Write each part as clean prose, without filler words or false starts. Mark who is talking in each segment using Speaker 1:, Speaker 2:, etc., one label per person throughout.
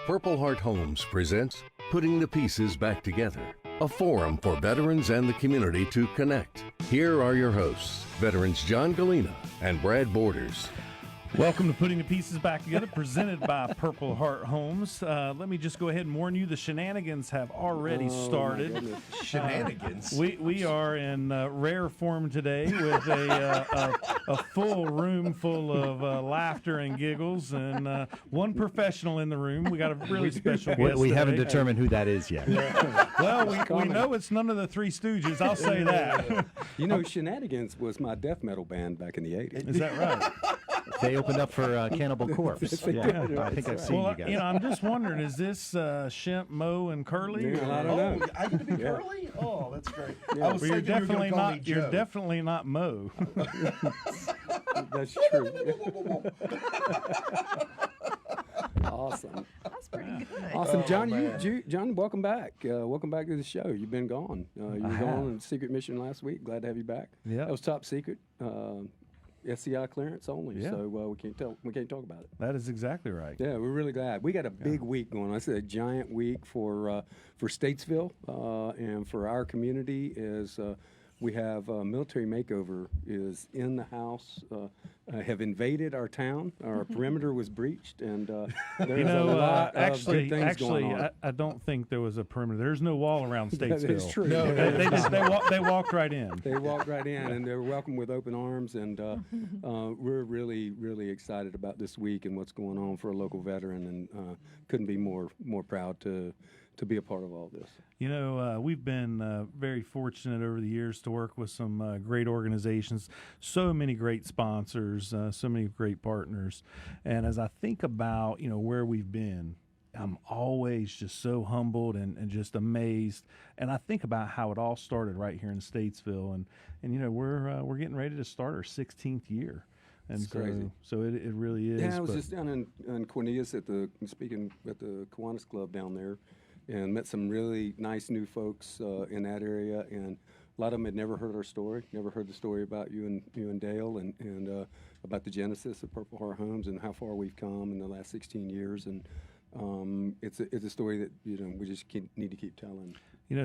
Speaker 1: Purple Heart Homes presents Putting the Pieces Back Together, a forum for veterans and the community to connect. Here are your hosts, veterans John Gallina and Brad Borders.
Speaker 2: Welcome to Putting the Pieces Back Together, presented by Purple Heart Homes. Let me just go ahead and warn you, the shenanigans have already started.
Speaker 3: Shenanigans?
Speaker 2: We are in rare form today with a full room full of laughter and giggles, and one professional in the room. We got a really special guest
Speaker 4: We
Speaker 2: today.
Speaker 4: haven't determined who that is yet.
Speaker 2: Well, we know it's none of the Three Stooges, I'll say that.
Speaker 5: You know, Shenanigans was my death metal band back in the 80s.
Speaker 2: Is that right?
Speaker 4: They opened up for Cannibal Corpse. Yeah, I think I've seen you guys.
Speaker 2: I'm just wondering, is this Shemp, Mo, and Curly?
Speaker 5: Yeah, I don't know.
Speaker 3: I get to be Curly? Oh, that's great.
Speaker 5: Yeah.
Speaker 3: I was
Speaker 2: Well, you're
Speaker 3: thinking you were
Speaker 2: definitely
Speaker 3: gonna call me
Speaker 2: not. You're
Speaker 3: Joe.
Speaker 2: definitely not Mo.
Speaker 5: That's true. Awesome.
Speaker 6: That's pretty good.
Speaker 5: Awesome. John,
Speaker 3: man.
Speaker 5: John, welcome back. Welcome back to the show. You've been gone. You were gone on a secret mission last week. Glad to have you back.
Speaker 2: Yeah.
Speaker 5: That was top secret. SCI clearance only,
Speaker 2: Yeah.
Speaker 5: so we can't talk about it.
Speaker 2: That is exactly right.
Speaker 5: Yeah, we're really glad. We got a big week going on. It's a giant week for Statesville and for our community. Is we have Military Makeover is in the house. Have invaded our town. Our perimeter was breached, and there's a lot of good things going on.
Speaker 2: I don't think there was a perimeter. There's no wall around Statesville.
Speaker 5: That is true.
Speaker 3: No,
Speaker 2: They walked right in.
Speaker 5: They walked right in, and they're welcome with open arms. And we're really, really excited about this week and what's going on for a local veteran, and couldn't be more proud to be a part of all this.
Speaker 2: You know, we've been very fortunate over the years to work with some great organizations, so many great sponsors, so many great partners. And as I think about, where we've been, I'm always just so humbled and just amazed. And I think about how it all started right here in Statesville. And we're getting ready to start our 16th year. And
Speaker 5: It's crazy.
Speaker 2: So it really is.
Speaker 5: Yeah, I was just down in Cornelius speaking at the Kiwanis Club down there, and met some really nice new folks in that area, and a lot of them had never heard our story, never heard the story about you and Dale, and about the genesis of Purple Heart Homes and how far we've come in the last 16 years, and it's a story that we just need to keep telling.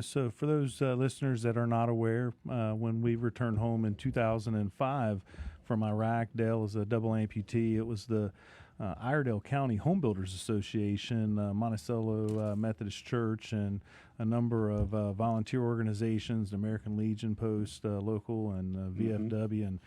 Speaker 2: So for those listeners that are not aware, when we returned home in 2005 from Iraq, Dale is a double amputee. It was the Iredell County Home Builders Association, Monticello Methodist Church, and a number of volunteer organizations, the American Legion Post, local, and VFW, and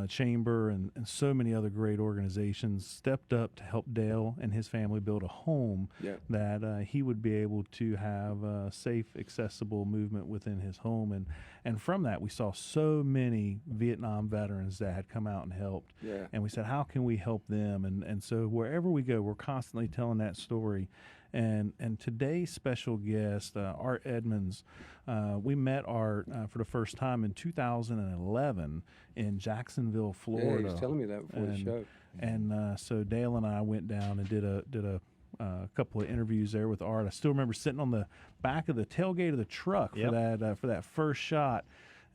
Speaker 2: Chamber, and so many other great organizations stepped up to help Dale and his family build a home that he would be able to have a safe, accessible movement within his home. And from that, we saw so many Vietnam veterans that had come out and helped.
Speaker 5: Yeah.
Speaker 2: And we said, how can we help them? And so wherever we go, we're constantly telling that story. And today's special guest, Art Edmonds, we met Art for the first time in 2011 in Jacksonville, Florida.
Speaker 5: Yeah, he was telling me that before the show.
Speaker 2: And so Dale and I went down and did a couple of interviews there with Art. I still remember sitting on the back of the tailgate of the truck for that first shot.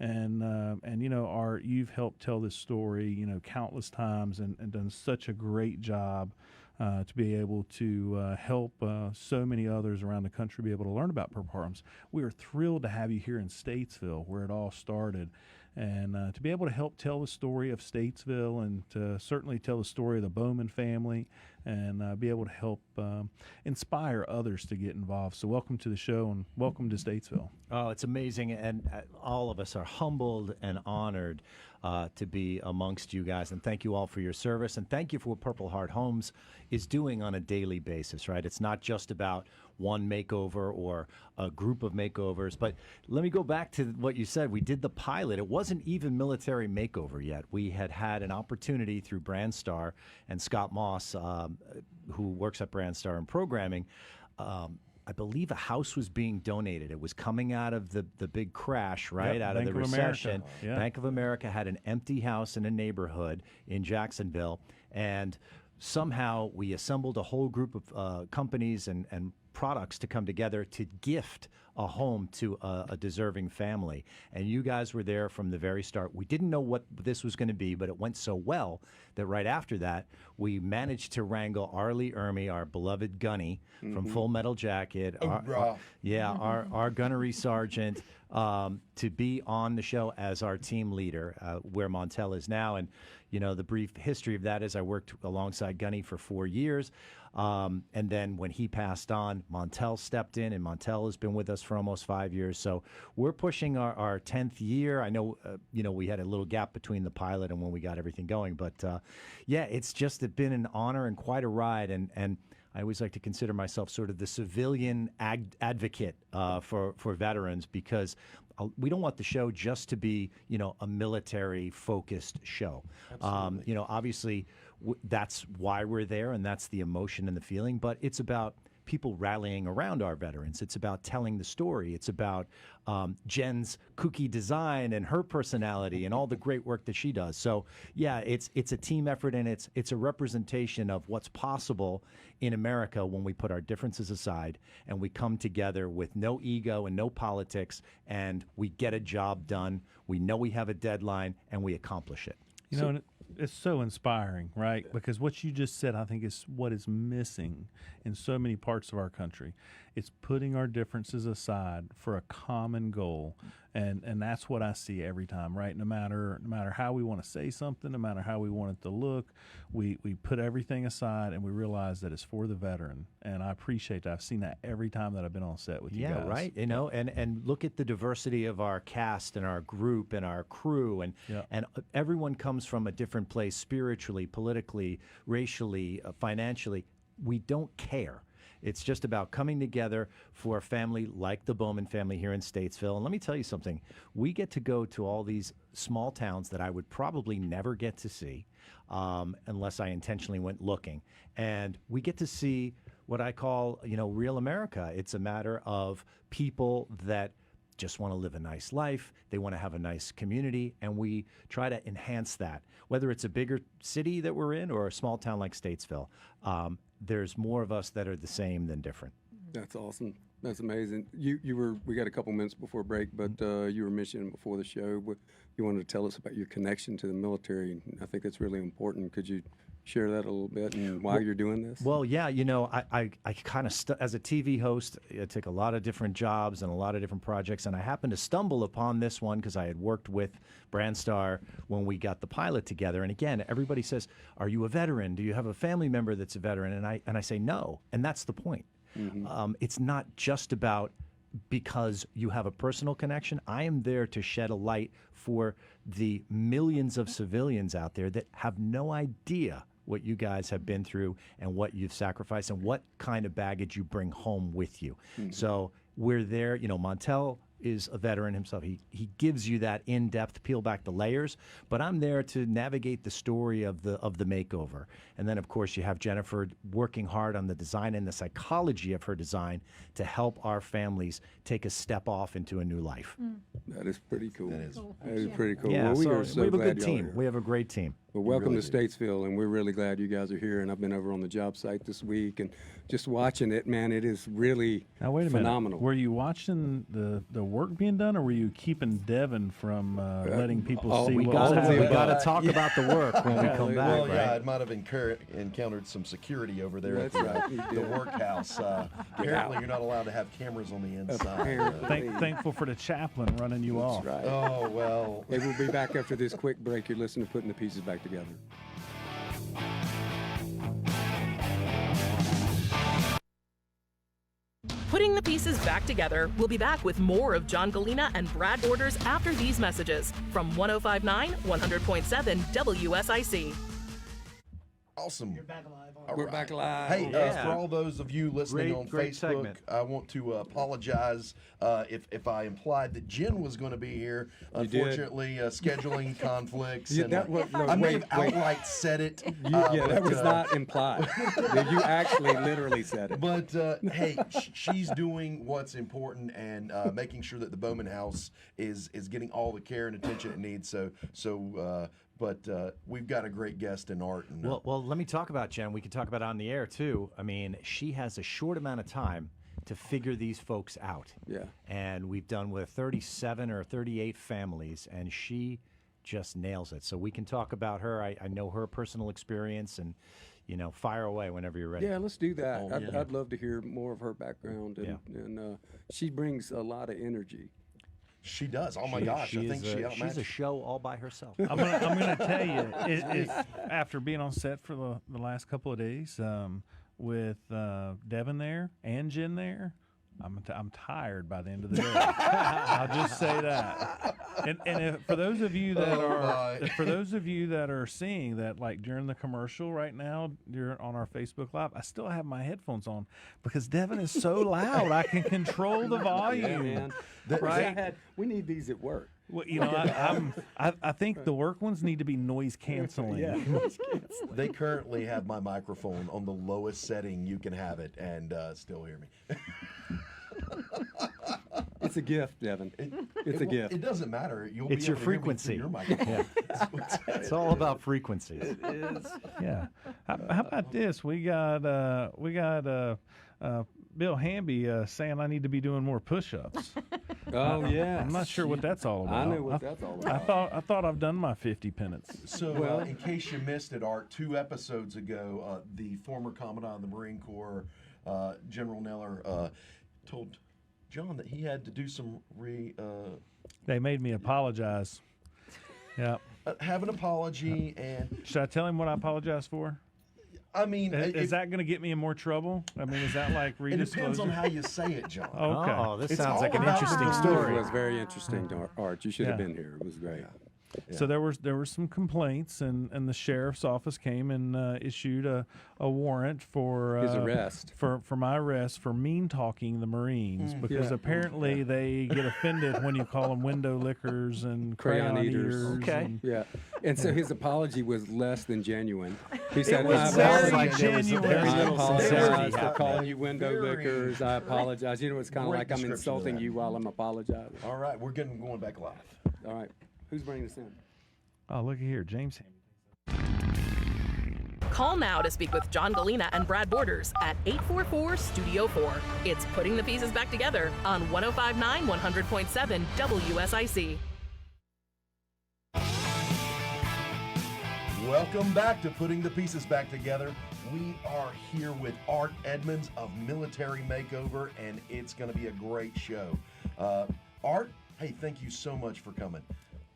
Speaker 2: And Art, you've helped tell this story, countless times, and done such a great job to be able to help so many others around the country be able to learn about Purple Heart Homes. We are thrilled to have you here in Statesville, where it all started, and to be able to help tell the story of Statesville, and to certainly tell the story of the Bowman family, and be able to help inspire others to get involved. So welcome to the show, and welcome to Statesville.
Speaker 4: Oh, it's amazing, and all of us are humbled and honored to be amongst you guys, and thank you all for your service, and thank you for what Purple Heart Homes is doing on a daily basis, right? It's not just about one makeover or a group of makeovers, but let me go back to what you said. We did the pilot. It wasn't even Military Makeover yet. We had an opportunity through Brandstar and Scott Moss, who works at Brandstar in programming. I believe a house was being donated. It was coming out of the big crash, right, out
Speaker 2: Bank
Speaker 4: of the
Speaker 2: of
Speaker 4: recession.
Speaker 2: America. Yeah.
Speaker 4: Bank of America had an empty house in a neighborhood in Jacksonville, and somehow we assembled a whole group of companies and products to come together to gift a home to a deserving family. And you guys were there from the very start. We didn't know what this was going to be, but it went so well that right after that, we managed to wrangle Arlie Ermy, our beloved gunny from Full Metal Jacket, our gunnery sergeant, to be on the show as our team leader, where Montel is now. And, you know, the brief history of that is I worked alongside Gunny for 4 years. And then when he passed on, Montel stepped in, and Montel has been with us for almost 5 years. So we're pushing our 10th year. I know, we had a little gap between the pilot and when we got everything going. But, it's just been an honor and quite a ride. And I always like to consider myself sort of the civilian advocate for veterans, because we don't want the show just to be, a military-focused show. Obviously, that's why we're there, and that's the emotion and the feeling. But it's about people rallying around our veterans. It's about telling the story. It's about Jen's kooky design and her personality and all the great work that she does. So, it's a team effort, and it's a representation of what's possible in America when we put our differences aside and we come together with no ego and no politics, and we get a job done. We know we have a deadline, and we accomplish it.
Speaker 2: And it's so inspiring, right? Because what you just said, I think, is what is missing in so many parts of our country. It's putting our differences aside for a common goal, and that's what I see every time, right? No matter how we want to say something, no matter how we want it to look, we put everything aside and we realize that it's for the veteran. And I appreciate that. I've seen that every time that I've been on set with you guys.
Speaker 4: Yeah, right. And look at the diversity of our cast and our group and our crew, and everyone comes from a different place spiritually, politically, racially, financially. We don't care. It's just about coming together for a family like the Bowman family here in Statesville. And let me tell you something. We get to go to all these small towns that I would probably never get to see unless I intentionally went looking. And we get to see what I call, real America. It's a matter of people that just want to live a nice life. They want to have a nice community, and we try to enhance that. Whether it's a bigger city that we're in or a small town like Statesville, there's more of us that are the same than different.
Speaker 5: That's awesome. That's amazing. We got a couple minutes before break, but you were mentioning before the show, you wanted to tell us about your connection to the military. I think that's really important. Could you share that a little bit and why you're doing this?
Speaker 4: Well, I kind of, as a TV host, I take a lot of different jobs and a lot of different projects, and I happened to stumble upon this one because I had worked with Brandstar when we got the pilot together. And again, everybody says, "Are you a veteran? Do you have a family member that's a veteran?" And I say no, and that's the point. Mm-hmm. It's not just about because you have a personal connection. I am there to shed a light for the millions of civilians out there that have no idea what you guys have been through and what you've sacrificed and what kind of baggage you bring home with you. Mm-hmm. So we're there. Montel is a veteran himself. He gives you that in-depth peel back the layers, but I'm there to navigate the story of the makeover. And then of course you have Jennifer working hard on the design and the psychology of her design to help our families take a step off into a new life.
Speaker 5: That is pretty cool. That is
Speaker 4: Yeah.
Speaker 5: pretty cool.
Speaker 4: Yeah,
Speaker 5: well, we are
Speaker 4: we have a good
Speaker 5: glad y'all
Speaker 4: team.
Speaker 5: are here.
Speaker 4: We have a great team.
Speaker 5: Well, welcome to Statesville, and we're really glad you guys are here. And I've been over on the job site this week, and just watching it, man, it is really
Speaker 2: Now, wait a
Speaker 5: phenomenal.
Speaker 2: minute. Were you watching the work being done, or were you keeping Devin from letting people see
Speaker 4: We
Speaker 2: what was happening?
Speaker 4: got to talk about the work when we come back,
Speaker 3: Well,
Speaker 4: right?
Speaker 3: yeah, I might have encountered some security over there
Speaker 5: That's
Speaker 3: at
Speaker 5: right, you
Speaker 3: the
Speaker 5: did.
Speaker 3: workhouse. Apparently, you're not allowed to have cameras on the inside.
Speaker 5: Apparently.
Speaker 2: Thankful for the chaplain running you off.
Speaker 5: That's right.
Speaker 3: Oh, well.
Speaker 5: Hey, we'll be back after this quick break. You're listening to Putting the Pieces Back Together.
Speaker 6: Putting the Pieces Back Together. We'll be back with more of John Gallina and Brad Borders after these messages from 105.9, 100.7 WSIC.
Speaker 3: Awesome.
Speaker 5: We're back live.
Speaker 3: Hey,
Speaker 4: Yeah.
Speaker 3: for all those of you listening on
Speaker 4: Great
Speaker 3: Facebook,
Speaker 4: segment.
Speaker 3: I want to apologize if I implied that Jen was going to be here.
Speaker 5: You did.
Speaker 3: Unfortunately, scheduling conflicts.
Speaker 5: Yeah,
Speaker 3: and,
Speaker 5: that was- no,
Speaker 3: I may
Speaker 5: wait,
Speaker 3: have
Speaker 5: wait.
Speaker 3: outright said it.
Speaker 5: Yeah, that
Speaker 3: but,
Speaker 5: was not implied. You actually literally said it.
Speaker 3: But hey, she's doing what's important and making sure that the Bowman House is getting all the care and attention it needs. So But we've got a great guest in Art. And,
Speaker 4: Well, let me talk about Jen. We can talk about it on the air, too. I mean, she has a short amount of time to figure these folks out.
Speaker 5: Yeah.
Speaker 4: And we've done with 37 or 38 families, and she just nails it. So we can talk about her. I know her personal experience, and, fire away whenever you're ready.
Speaker 5: Yeah, let's do that. I'd love to hear more of her background. And she brings a lot of energy.
Speaker 3: She does. Oh, my gosh. I think she outmatched.
Speaker 4: She's a show all by herself.
Speaker 2: I'm gonna tell you, after being on set for the last couple of days with Devin there and Jen there, I'm tired by the end of the day. I'll just say that. And for those of you that are seeing that, like during the commercial right now, on our Facebook Live, I still have my headphones on because Devin is so loud. I can control the volume.
Speaker 5: Yeah, man.
Speaker 2: Right?
Speaker 5: We need these at work.
Speaker 2: Well, I think the work ones need to be noise canceling.
Speaker 5: Yeah.
Speaker 3: They currently have my microphone on the lowest setting you can have it and still hear me.
Speaker 5: It's a gift, Devin. It's a gift.
Speaker 3: It doesn't matter.
Speaker 4: It's your frequency.
Speaker 3: Your microphone.
Speaker 4: It's all about frequencies.
Speaker 3: It is.
Speaker 2: Yeah. How about this? We got Bill Hamby saying I need to be doing more push-ups.
Speaker 5: Oh yeah.
Speaker 2: I'm not sure what that's all about.
Speaker 5: I know what that's all about.
Speaker 2: I thought I've done my 50 penance.
Speaker 3: So, in case you missed it, Art, 2 episodes ago, the former Commandant of the Marine Corps, General Neller, told John that he had to do some
Speaker 2: They made me apologize. Yeah.
Speaker 3: have an apology, and
Speaker 2: Should I tell him what I apologize for?
Speaker 3: I mean,
Speaker 2: Is that going to get me in more trouble? I mean, is that like
Speaker 3: it depends on
Speaker 2: redisclosure?
Speaker 3: how you say it, John.
Speaker 2: Okay.
Speaker 4: Oh, this
Speaker 3: It's
Speaker 4: sounds
Speaker 3: all
Speaker 4: like an
Speaker 3: about
Speaker 4: interesting
Speaker 3: the
Speaker 5: It
Speaker 4: story.
Speaker 5: was very interesting, Art. You should have
Speaker 2: Yeah.
Speaker 5: been here. It was great.
Speaker 2: So there were some complaints, and the sheriff's office came and issued a warrant for
Speaker 5: His arrest.
Speaker 2: for my arrest for mean talking the Marines because
Speaker 5: Yeah.
Speaker 2: apparently they get offended when you call them window lickers and crayon eaters.
Speaker 4: Okay.
Speaker 2: and-
Speaker 5: Yeah. And so his apology was less than genuine. He said,
Speaker 2: was
Speaker 5: I
Speaker 2: very
Speaker 5: apologize.
Speaker 2: genuine.
Speaker 4: Very little sincerity
Speaker 5: apologize for
Speaker 4: happening.
Speaker 5: calling you window
Speaker 3: Very
Speaker 5: lickers. I apologize. It's kind of
Speaker 3: great
Speaker 5: like I'm
Speaker 3: description of
Speaker 5: insulting
Speaker 3: that.
Speaker 5: you while I'm apologizing.
Speaker 3: All right, we're going back live.
Speaker 5: All right. Who's bringing us in?
Speaker 2: Oh, look at here, James Hamby.
Speaker 6: Call now to speak with John Gallina and Brad Borders at 844-STUDIO-4. It's Putting the Pieces Back Together on 105.9 100.7 WSIC.
Speaker 3: Welcome back to Putting the Pieces Back Together. We are here with Art Edmonds of Military Makeover, and it's going to be a great show. Art, hey, thank you so much for coming.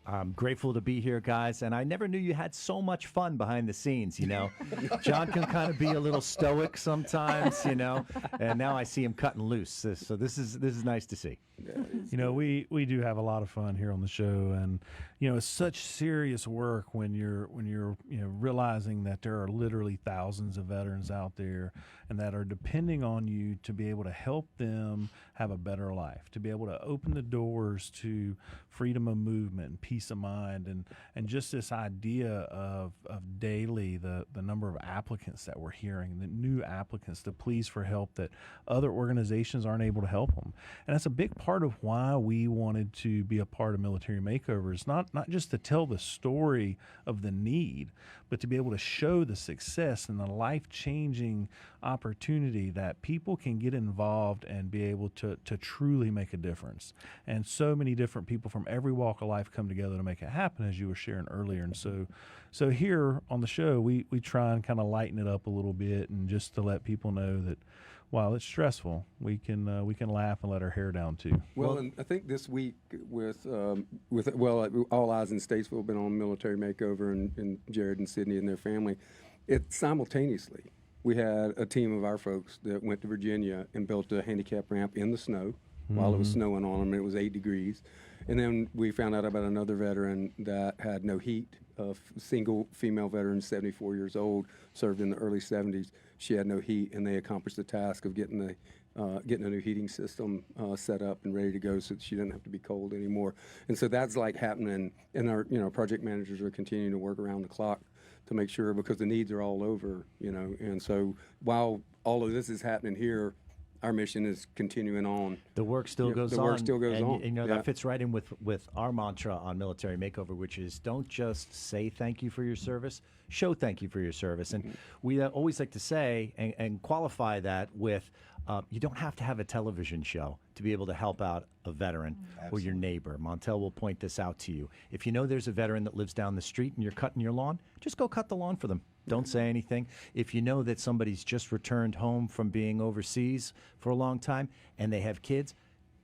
Speaker 4: I'm grateful to be here, guys, and I never knew you had so much fun behind the scenes, John can kind of be a little stoic sometimes, and now I see him cutting loose. So this is nice to see.
Speaker 2: We do have a lot of fun here on the show, and it's such serious work when you're realizing that there are literally thousands of veterans out there and that are depending on you to be able to help them have a better life, to be able to open the doors to freedom of movement and peace of mind, and just this idea of daily the number of applicants that we're hearing, the new applicants, the pleas for help that other organizations aren't able to help them. And that's a big part of why we wanted to be a part of Military Makeover. It's not just to tell the story of the need, but to be able to show the success and the life-changing opportunity that people can get involved and be able to truly make a difference. And so many different people from every walk of life come together to make it happen, as you were sharing earlier. And so here on the show, we try and kind of lighten it up a little bit, and just to let people know that while it's stressful, we can laugh and let our hair down too.
Speaker 5: Well, and I think this week with all eyes in Statesville have been on Military Makeover, and Jared and Sydney and their family. It simultaneously, we had a team of our folks that went to Virginia and built a handicap ramp in the snow while it was snowing on them, and it was 8 degrees. And then we found out about another veteran that had no heat, a single female veteran, 74 years old, served in the early 70s. She had no heat, and they accomplished the task of getting a new heating system set up and ready to go, so that she didn't have to be cold anymore. And so that's like happening, and our project managers are continuing to work around the clock to make sure, because the needs are all over, And so while all of this is happening here, our mission is continuing on.
Speaker 4: The work still goes on.
Speaker 5: The work still goes
Speaker 4: and,
Speaker 5: on.
Speaker 4: You know, that fits right in with our mantra on Military Makeover, which is don't just say thank you for your service, show thank you for your service. And we always like to say and qualify that with you don't have to have a television show to be able to help out a veteran or your neighbor. Montel will point this out to you. If you know there's a veteran that lives down the street and you're cutting your lawn, just go cut the lawn for them. Don't say anything. If you know that somebody's just returned home from being overseas for a long time and they have kids,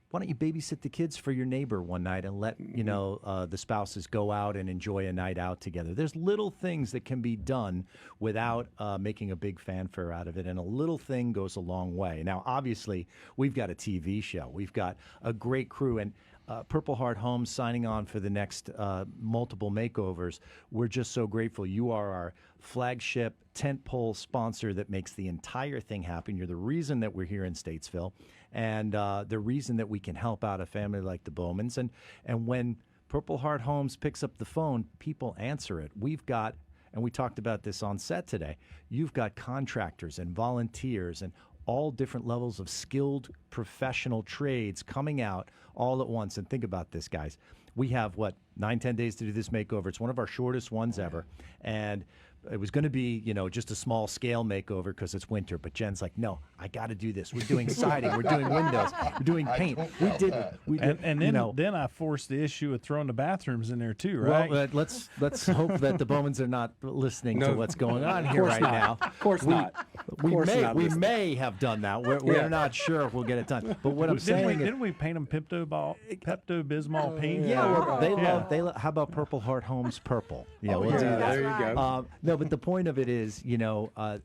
Speaker 4: why don't you babysit the kids for your neighbor one night and let the spouses go out and enjoy a night out together? There's little things that can be done without making a big fanfare out of it, and a little thing goes a long way. Now, obviously, we've got a TV show. We've got a great crew, and Purple Heart Homes signing on for the next multiple makeovers. We're just so grateful. You are our flagship tentpole sponsor that makes the entire thing happen. You're the reason that we're here in Statesville, and the reason that we can help out a family like the Bowmans. And when Purple Heart Homes picks up the phone, people answer it. We've got, and we talked about this on set today, you've got contractors and volunteers and all different levels of skilled professional trades coming out all at once. And think about this, guys. We have, 9-10 days to do this makeover. It's one of our shortest ones ever. And it was going to be, just a small scale makeover because it's winter. But Jen's like, no, I got to do this. We're doing siding. We're doing windows. We're doing paint. We did.
Speaker 2: And then I forced the issue of throwing the bathrooms in there too, right?
Speaker 4: Well, let's hope that the Bowmans are not listening to what's going on here right now.
Speaker 5: Of course not.
Speaker 4: We may have done that. We're not sure if we'll get it done. But what I'm saying
Speaker 2: didn't we paint them Pepto-Bismol paint?
Speaker 4: Yeah, they love. How about Purple Heart Homes purple? Yeah, we'll do that.
Speaker 5: There you go.
Speaker 4: No, but the point of it is,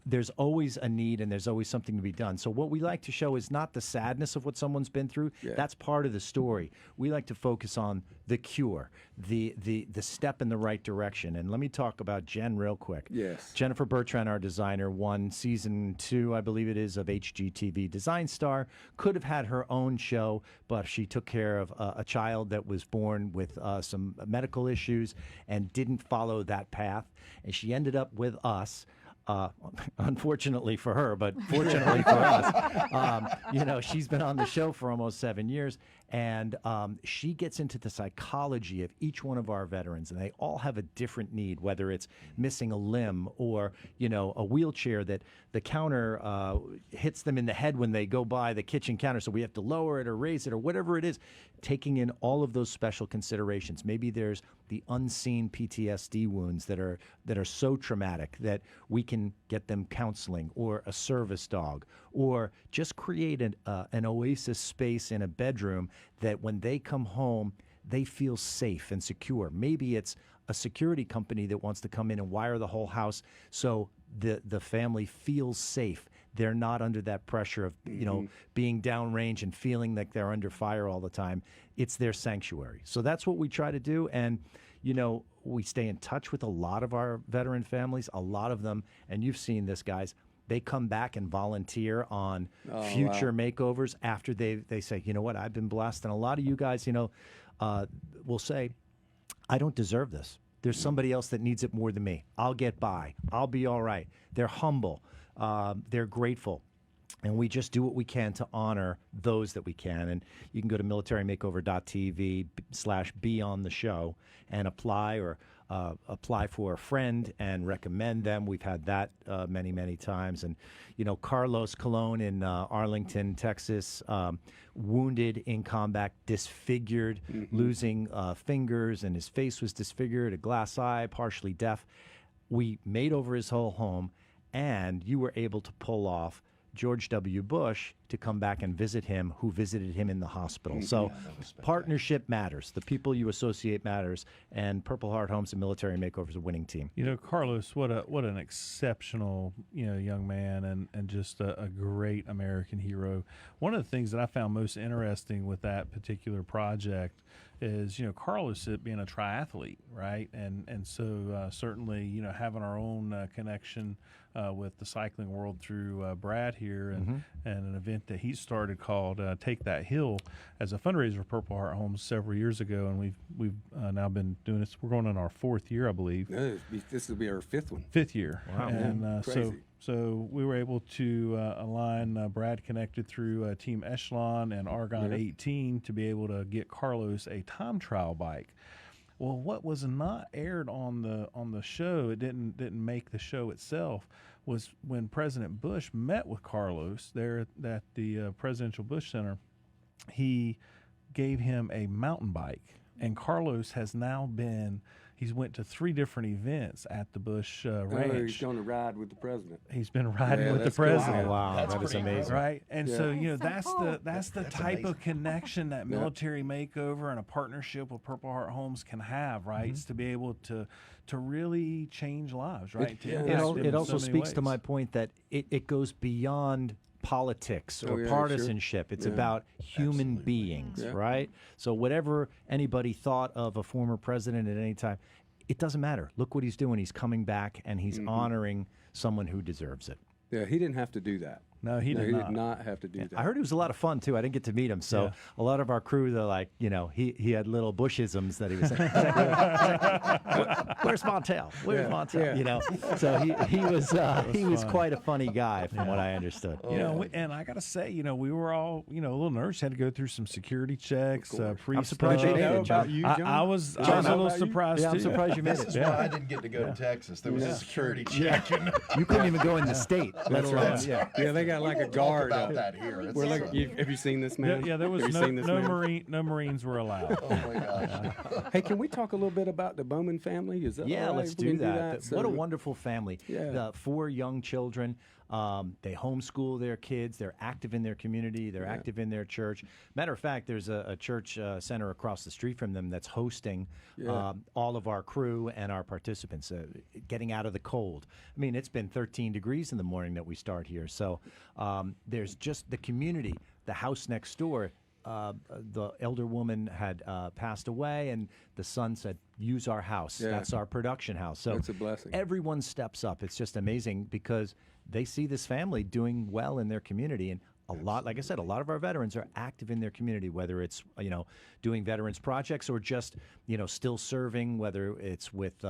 Speaker 4: there's always a need and there's always something to be done. So what we like to show is not the sadness of what someone's been through. Yeah. That's part of the story. We like to focus on the cure, the step in the right direction. And let me talk about Jen real quick.
Speaker 5: Yes.
Speaker 4: Jennifer Bertrand, our designer, won season 2, I believe it is, of HGTV Design Star. Could have had her own show, but she took care of a child that was born with some medical issues and didn't follow that path. And she ended up with us. Unfortunately for her, but fortunately for us, she's been on the show for almost 7 years, and she gets into the psychology of each one of our veterans, and they all have a different need, whether it's missing a limb or, a wheelchair that the counter hits them in the head when they go by the kitchen counter, so we have to lower it or raise it or whatever it is, taking in all of those special considerations. Maybe there's the unseen PTSD wounds that are so traumatic that we can get them counseling or a service dog, or just create an oasis space in a bedroom that when they come home, they feel safe and secure. Maybe it's a security company that wants to come in and wire the whole house so the family feels safe. They're not under that pressure of, being downrange and feeling like they're under fire all the time. It's their sanctuary. So that's what we try to do. And, we stay in touch with a lot of our veteran families, a lot of them. And you've seen this, guys. They come back and volunteer on future makeovers after they say, you know what, I've been blessed. And a lot of you guys, will say, I don't deserve this. There's somebody else that needs it more than me. I'll get by. I'll be all right. They're humble. They're grateful. And we just do what we can to honor those that we can. And you can go to militarymakeover.tv/be on the show and apply for a friend and recommend them. We've had that many, many times. And, Carlos Colon in Arlington, Texas, wounded in combat, disfigured, losing fingers, and his face was disfigured, a glass eye, partially deaf. We made over his whole home, and you were able to pull off George W. Bush to come back and visit him, who visited him in the hospital. So partnership matters. The people you associate matters, and Purple Heart Homes and Military Makeover is a winning team.
Speaker 2: Carlos, what an exceptional young man, and just a great American hero. One of the things that I found most interesting with that particular project is, Carlos being a triathlete, right? And so certainly, having our own connection with the cycling world through Brad here and an event that he started called Take That Hill as a fundraiser for Purple Heart Homes several years ago, and we've now been doing this. We're going on our 4th year, I believe.
Speaker 5: This will be our 5th one.
Speaker 2: 5th year.
Speaker 5: Wow.
Speaker 2: And
Speaker 5: Crazy.
Speaker 2: So we were able to align. Brad connected through Team Echelon and Argon 18 to be able to get Carlos a time trial bike. Well, what was not aired on the show, it didn't make the show itself, was when President Bush met with Carlos there at the Presidential Bush Center. He gave him a mountain bike, and Carlos has now he's went to 3 different events at the Bush Ranch.
Speaker 5: He's going to ride with the president.
Speaker 2: He's been riding with the
Speaker 5: that's cool.
Speaker 2: president.
Speaker 4: Wow, that is amazing.
Speaker 2: Right, and so that's the
Speaker 3: That's
Speaker 2: type
Speaker 3: amazing.
Speaker 2: of connection that Military Makeover and a partnership with Purple Heart Homes can have, right? It's to be able to really change lives, right?
Speaker 4: It also speaks to my point that it goes beyond politics or partisanship. Sure. It's about human beings, right? So whatever anybody thought of a former president at any time, it doesn't matter. Look what he's doing. He's coming back and he's honoring someone who deserves it.
Speaker 5: Yeah, he didn't have to do that.
Speaker 2: No, he did
Speaker 5: did not have to do that.
Speaker 4: I heard he was a lot of fun too. I didn't get to meet him, so a lot of our crew, they're like, he had little Bushisms that he was saying. Where's Montel? Where's Montel? So he was quite a funny guy, from what I understood.
Speaker 2: And I got to say, we were all, a little nervous. Had to go through some security checks.
Speaker 4: I'm surprised you made it, John.
Speaker 2: I was a little surprised too.
Speaker 4: I'm surprised you made
Speaker 3: This
Speaker 4: it.
Speaker 3: is why I didn't get to go to Texas. There was a security check.
Speaker 4: You couldn't even go in the state.
Speaker 5: That's right. Yeah, they got like a guard.
Speaker 3: About that here.
Speaker 5: We're like, have you seen this man?
Speaker 2: Yeah, there was no Marines were allowed.
Speaker 3: Oh my gosh.
Speaker 5: Hey, can we talk a little bit about the Bowman family? Is that all right?
Speaker 4: Let's
Speaker 5: We can
Speaker 4: do that.
Speaker 5: So
Speaker 4: What a wonderful family.
Speaker 5: Yeah.
Speaker 4: 4 young children. They homeschool their kids. They're active in their community. They're active in their church. Matter of fact, there's a church center across the street from them that's hosting all of our crew and our participants, getting out of the cold. I mean, it's been 13 degrees in the morning that we start here. So there's just the community, the house next door. The elder woman had passed away, and the son said, use our house. That's our production house. So
Speaker 5: that's a blessing.
Speaker 4: Everyone steps up. It's just amazing because they see this family doing well in their community. And like I said, a lot of our veterans are active in their community, whether it's, doing veterans projects or just, still serving, whether it's with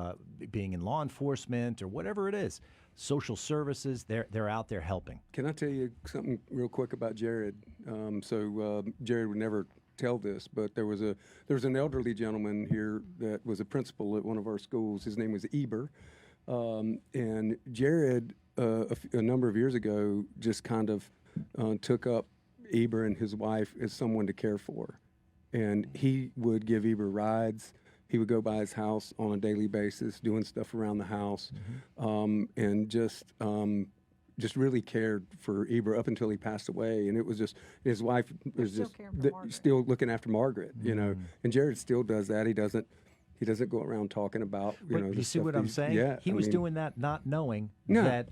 Speaker 4: being in law enforcement or whatever it is. Social services, they're out there helping.
Speaker 5: Can I tell you something real quick about Jared? Jared would never tell this, but there was an elderly gentleman here that was a principal at one of our schools. His name was Eber, and Jared a number of years ago just kind of took up Eber and his wife as someone to care for, and he would give Eber rides. He would go by his house on a daily basis, doing stuff around the house, and just really cared for Eber up until he passed away. And it was just his wife was just still looking after Margaret, And Jared still does that. He doesn't go around talking about
Speaker 4: You see what I'm saying?
Speaker 5: Yeah,
Speaker 4: he was doing that not knowing that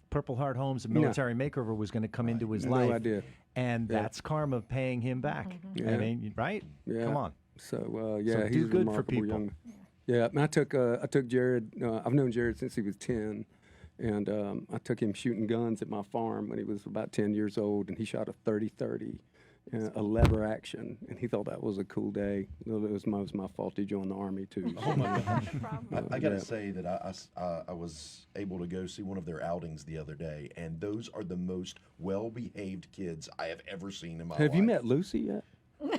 Speaker 4: Purple Heart Homes and Military Makeover was going to come into his life.
Speaker 5: No idea.
Speaker 4: And that's karma paying him back. I mean, right?
Speaker 5: Yeah.
Speaker 4: Come on.
Speaker 5: So
Speaker 4: So
Speaker 5: he's
Speaker 4: do
Speaker 5: a
Speaker 4: good for
Speaker 5: remarkable
Speaker 4: people.
Speaker 5: young. Yeah, and I took Jared. I've known Jared since he was 10, and I took him shooting guns at my farm when he was about 10 years old, and he shot a 30-30, a lever action, and he thought that was a cool day. It was my fault he joined the Army too.
Speaker 3: Oh my gosh! I got to say that I was able to go see one of their outings the other day, and those are the most well-behaved kids I have ever seen in my life.
Speaker 5: Have you met Lucy yet?
Speaker 7: The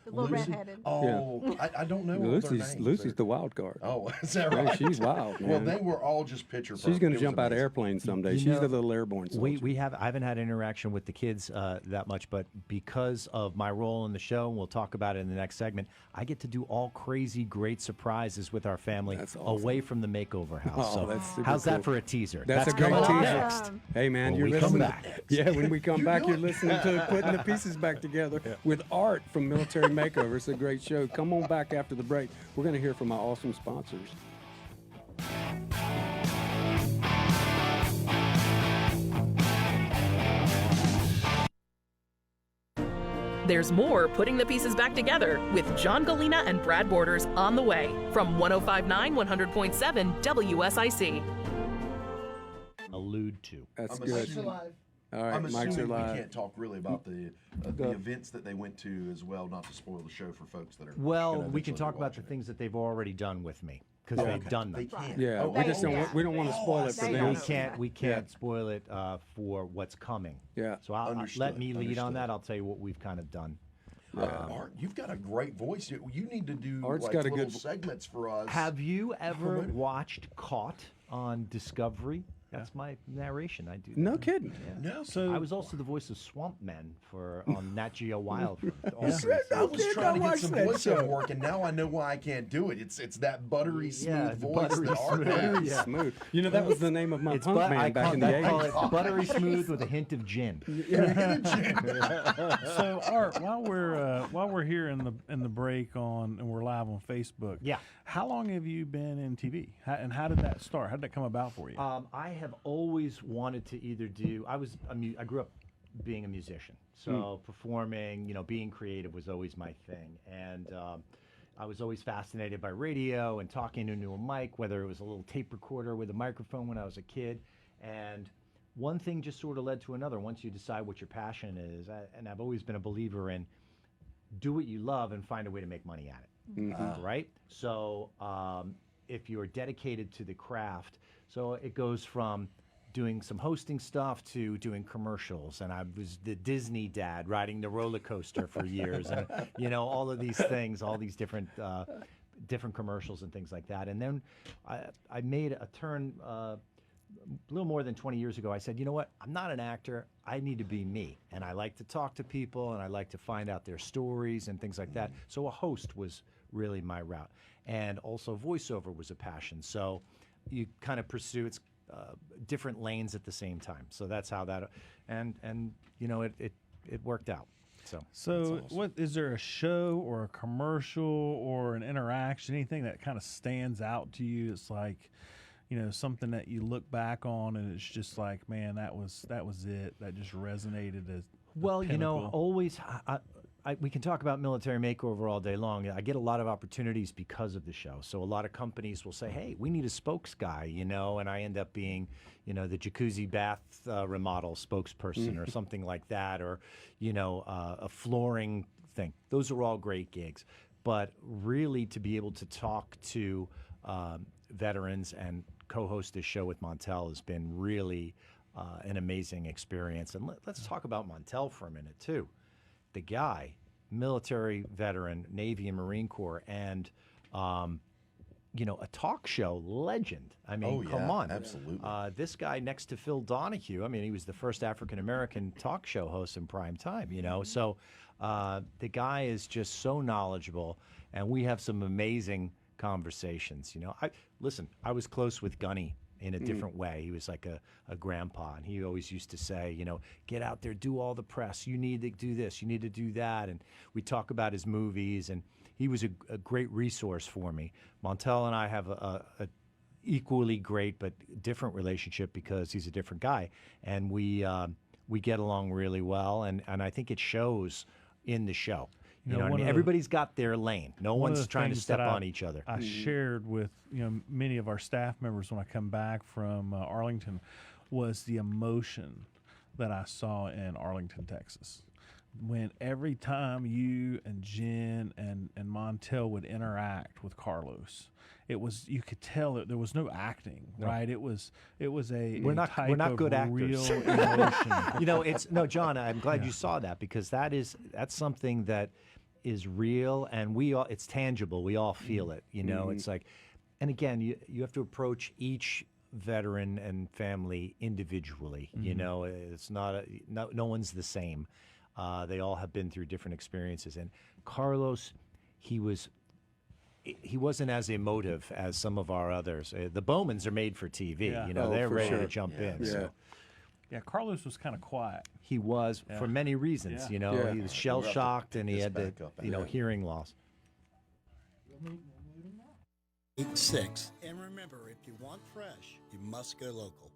Speaker 7: little redheaded.
Speaker 3: Oh, I don't know what their names
Speaker 5: Lucy's
Speaker 3: are.
Speaker 5: the wild card.
Speaker 3: Oh, is that
Speaker 5: Yeah,
Speaker 3: right?
Speaker 5: she's wild,
Speaker 3: Well,
Speaker 5: man.
Speaker 3: they were all just picture perfect.
Speaker 5: She's going to
Speaker 3: It was
Speaker 5: jump out of
Speaker 3: amazing.
Speaker 5: airplanes someday.
Speaker 4: You
Speaker 5: She's
Speaker 4: know,
Speaker 5: the little airborne soldier.
Speaker 4: I haven't had interaction with the kids that much, but because of my role in the show, and we'll talk about it in the next segment, I get to do all crazy, great surprises with our family
Speaker 5: That's awesome.
Speaker 4: away from the makeover house.
Speaker 5: Oh,
Speaker 4: So
Speaker 5: that's super
Speaker 4: how's that
Speaker 5: cool.
Speaker 4: for a teaser?
Speaker 5: That's a great
Speaker 4: coming up
Speaker 5: teaser.
Speaker 4: next.
Speaker 5: Hey, man,
Speaker 4: When
Speaker 5: you're
Speaker 4: we come
Speaker 5: listening.
Speaker 4: back.
Speaker 5: Yeah, when we come back, you're listening to Putting the Pieces Back Together with Art from Military Makeover. It's a great show. Come on back after the break. We're going to hear from our awesome sponsors.
Speaker 6: There's more Putting the Pieces Back Together with John Gallina and Brad Borders on the way from 105.9 100.7 WSIC.
Speaker 4: Allude to.
Speaker 5: That's
Speaker 3: I'm
Speaker 5: good.
Speaker 3: assuming-
Speaker 5: All right,
Speaker 3: I'm
Speaker 5: mics
Speaker 3: assuming
Speaker 5: are
Speaker 3: we
Speaker 5: live.
Speaker 3: can't talk really about the events that they went to as well, not to spoil the show for folks that are.
Speaker 4: Well,
Speaker 3: gonna
Speaker 4: we can
Speaker 3: eventually
Speaker 4: talk
Speaker 3: be
Speaker 4: about the
Speaker 3: watching it.
Speaker 4: things that they've already done with me. because they've done
Speaker 3: They
Speaker 4: them.
Speaker 3: can't.
Speaker 5: Yeah,
Speaker 3: Okay.
Speaker 5: we just don't. We don't want to spoil it for
Speaker 7: They
Speaker 5: them.
Speaker 7: don't.
Speaker 4: We can't spoil it for what's coming.
Speaker 5: Yeah.
Speaker 4: So let
Speaker 3: Understood,
Speaker 4: me lead on
Speaker 3: understood.
Speaker 4: that. I'll tell you what we've kind of done.
Speaker 3: Art, you've got a great voice. You need to do
Speaker 5: Art's
Speaker 3: like
Speaker 5: got a
Speaker 3: little
Speaker 5: good-
Speaker 3: segments for us.
Speaker 4: Have you ever watched Caught on Discovery? That's my narration. I do.
Speaker 5: No
Speaker 4: that.
Speaker 5: kidding.
Speaker 3: No.
Speaker 2: So
Speaker 4: I was also the voice of Swamp Men on Nat Geo Wild. For all
Speaker 3: I
Speaker 4: seasons.
Speaker 3: was trying to
Speaker 5: watch
Speaker 3: get some
Speaker 5: that
Speaker 3: voiceover
Speaker 5: show.
Speaker 3: work, and now I know why I can't do it. It's that buttery smooth
Speaker 4: Yeah,
Speaker 3: voice
Speaker 4: buttery
Speaker 3: that Art has.
Speaker 4: Yeah.
Speaker 5: Smooth. You know, that was the name of my
Speaker 4: It's
Speaker 5: punk
Speaker 4: I
Speaker 5: band back
Speaker 4: call,
Speaker 5: in the
Speaker 4: I call
Speaker 5: 80s.
Speaker 4: it buttery smooth with a hint of gin.
Speaker 2: So Art, while we're here in the break and we're live on Facebook.
Speaker 4: Yeah.
Speaker 2: How long have you been in TV? And how did that start? How did that come about for you?
Speaker 4: I have always wanted to either do. I grew up being a musician, so performing, being creative was always my thing, and I was always fascinated by radio and talking into a mic, whether it was a little tape recorder with a microphone when I was a kid, and one thing just sort of led to another. Once you decide what your passion is, and I've always been a believer in do what you love and find a way to make money at it, right? So if you're dedicated to the craft, so it goes from doing some hosting stuff to doing commercials, and I was the Disney dad riding the roller coaster for years, and all of these things, all these different commercials and things like that. And then I made a turn a little more than 20 years ago. I said, you know what? I'm not an actor. I need to be me, and I like to talk to people, and I like to find out their stories and things like that. So a host was really my route, and also voiceover was a passion. So you kind of pursue different lanes at the same time. So that's how that, and it worked out. So
Speaker 2: awesome. What is there a show or a commercial or an interaction, anything that kind of stands out to you? It's like, something that you look back on and it's just like, man, that was it. That just resonated as
Speaker 4: well,
Speaker 2: pinnacle.
Speaker 4: always. We can talk about Military Makeover all day long. I get a lot of opportunities because of the show. So a lot of companies will say, hey, we need a spokes guy, and I end up being, the jacuzzi bath remodel spokesperson or something like that, or, a flooring thing. Those are all great gigs. But really to be able to talk to veterans and co-host this show with Montel has been really an amazing experience. And let's talk about Montel for a minute, too. The guy, military veteran, Navy and Marine Corps, and a talk show legend. I mean, come on,
Speaker 3: absolutely.
Speaker 4: This guy next to Phil Donahue. I mean, he was the first African American talk show host in prime time. So the guy is just so knowledgeable, and we have some amazing conversations. I was close with Gunny in a different way. He was like a grandpa, and he always used to say, get out there, do all the press. You need to do this, you need to do that. And we talk about his movies, and he was a great resource for me. Montel and I have a equally great but different relationship because he's a different guy, and we get along really well, and I think it shows in the show. You know what I mean? Everybody's got their lane. No one's trying to step on each other.
Speaker 2: I shared with many of our staff members when I come back from Arlington was the emotion that I saw in Arlington, Texas. When every time you and Jen and Montel would interact with Carlos, you could tell that there was no acting, right? It was
Speaker 4: We're not
Speaker 2: type
Speaker 4: good
Speaker 2: of
Speaker 4: actors.
Speaker 2: real emotion.
Speaker 4: John, I'm glad you saw that, because that's something that is real, and it's tangible. We all feel it. It's like, and again, you have to approach each veteran and family individually. It's not no one's the same. They all have been through different experiences. And Carlos, he wasn't as emotive as some of our others. The Bowmans are made for TV.
Speaker 2: Yeah.
Speaker 4: They're
Speaker 5: for
Speaker 4: ready
Speaker 5: sure.
Speaker 4: to jump in.
Speaker 5: Yeah.
Speaker 4: So.
Speaker 2: Yeah, Carlos was kind of quiet.
Speaker 4: He was for many reasons.
Speaker 2: Yeah.
Speaker 4: He was shell shocked, and he had the hearing loss.
Speaker 8: 8-6. And remember, if you want fresh, you must go local.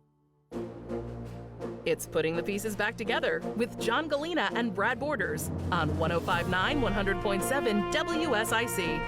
Speaker 6: It's Putting the Pieces Back Together with John Gallina and Brad Borders on 105.9 100.7 WSIC.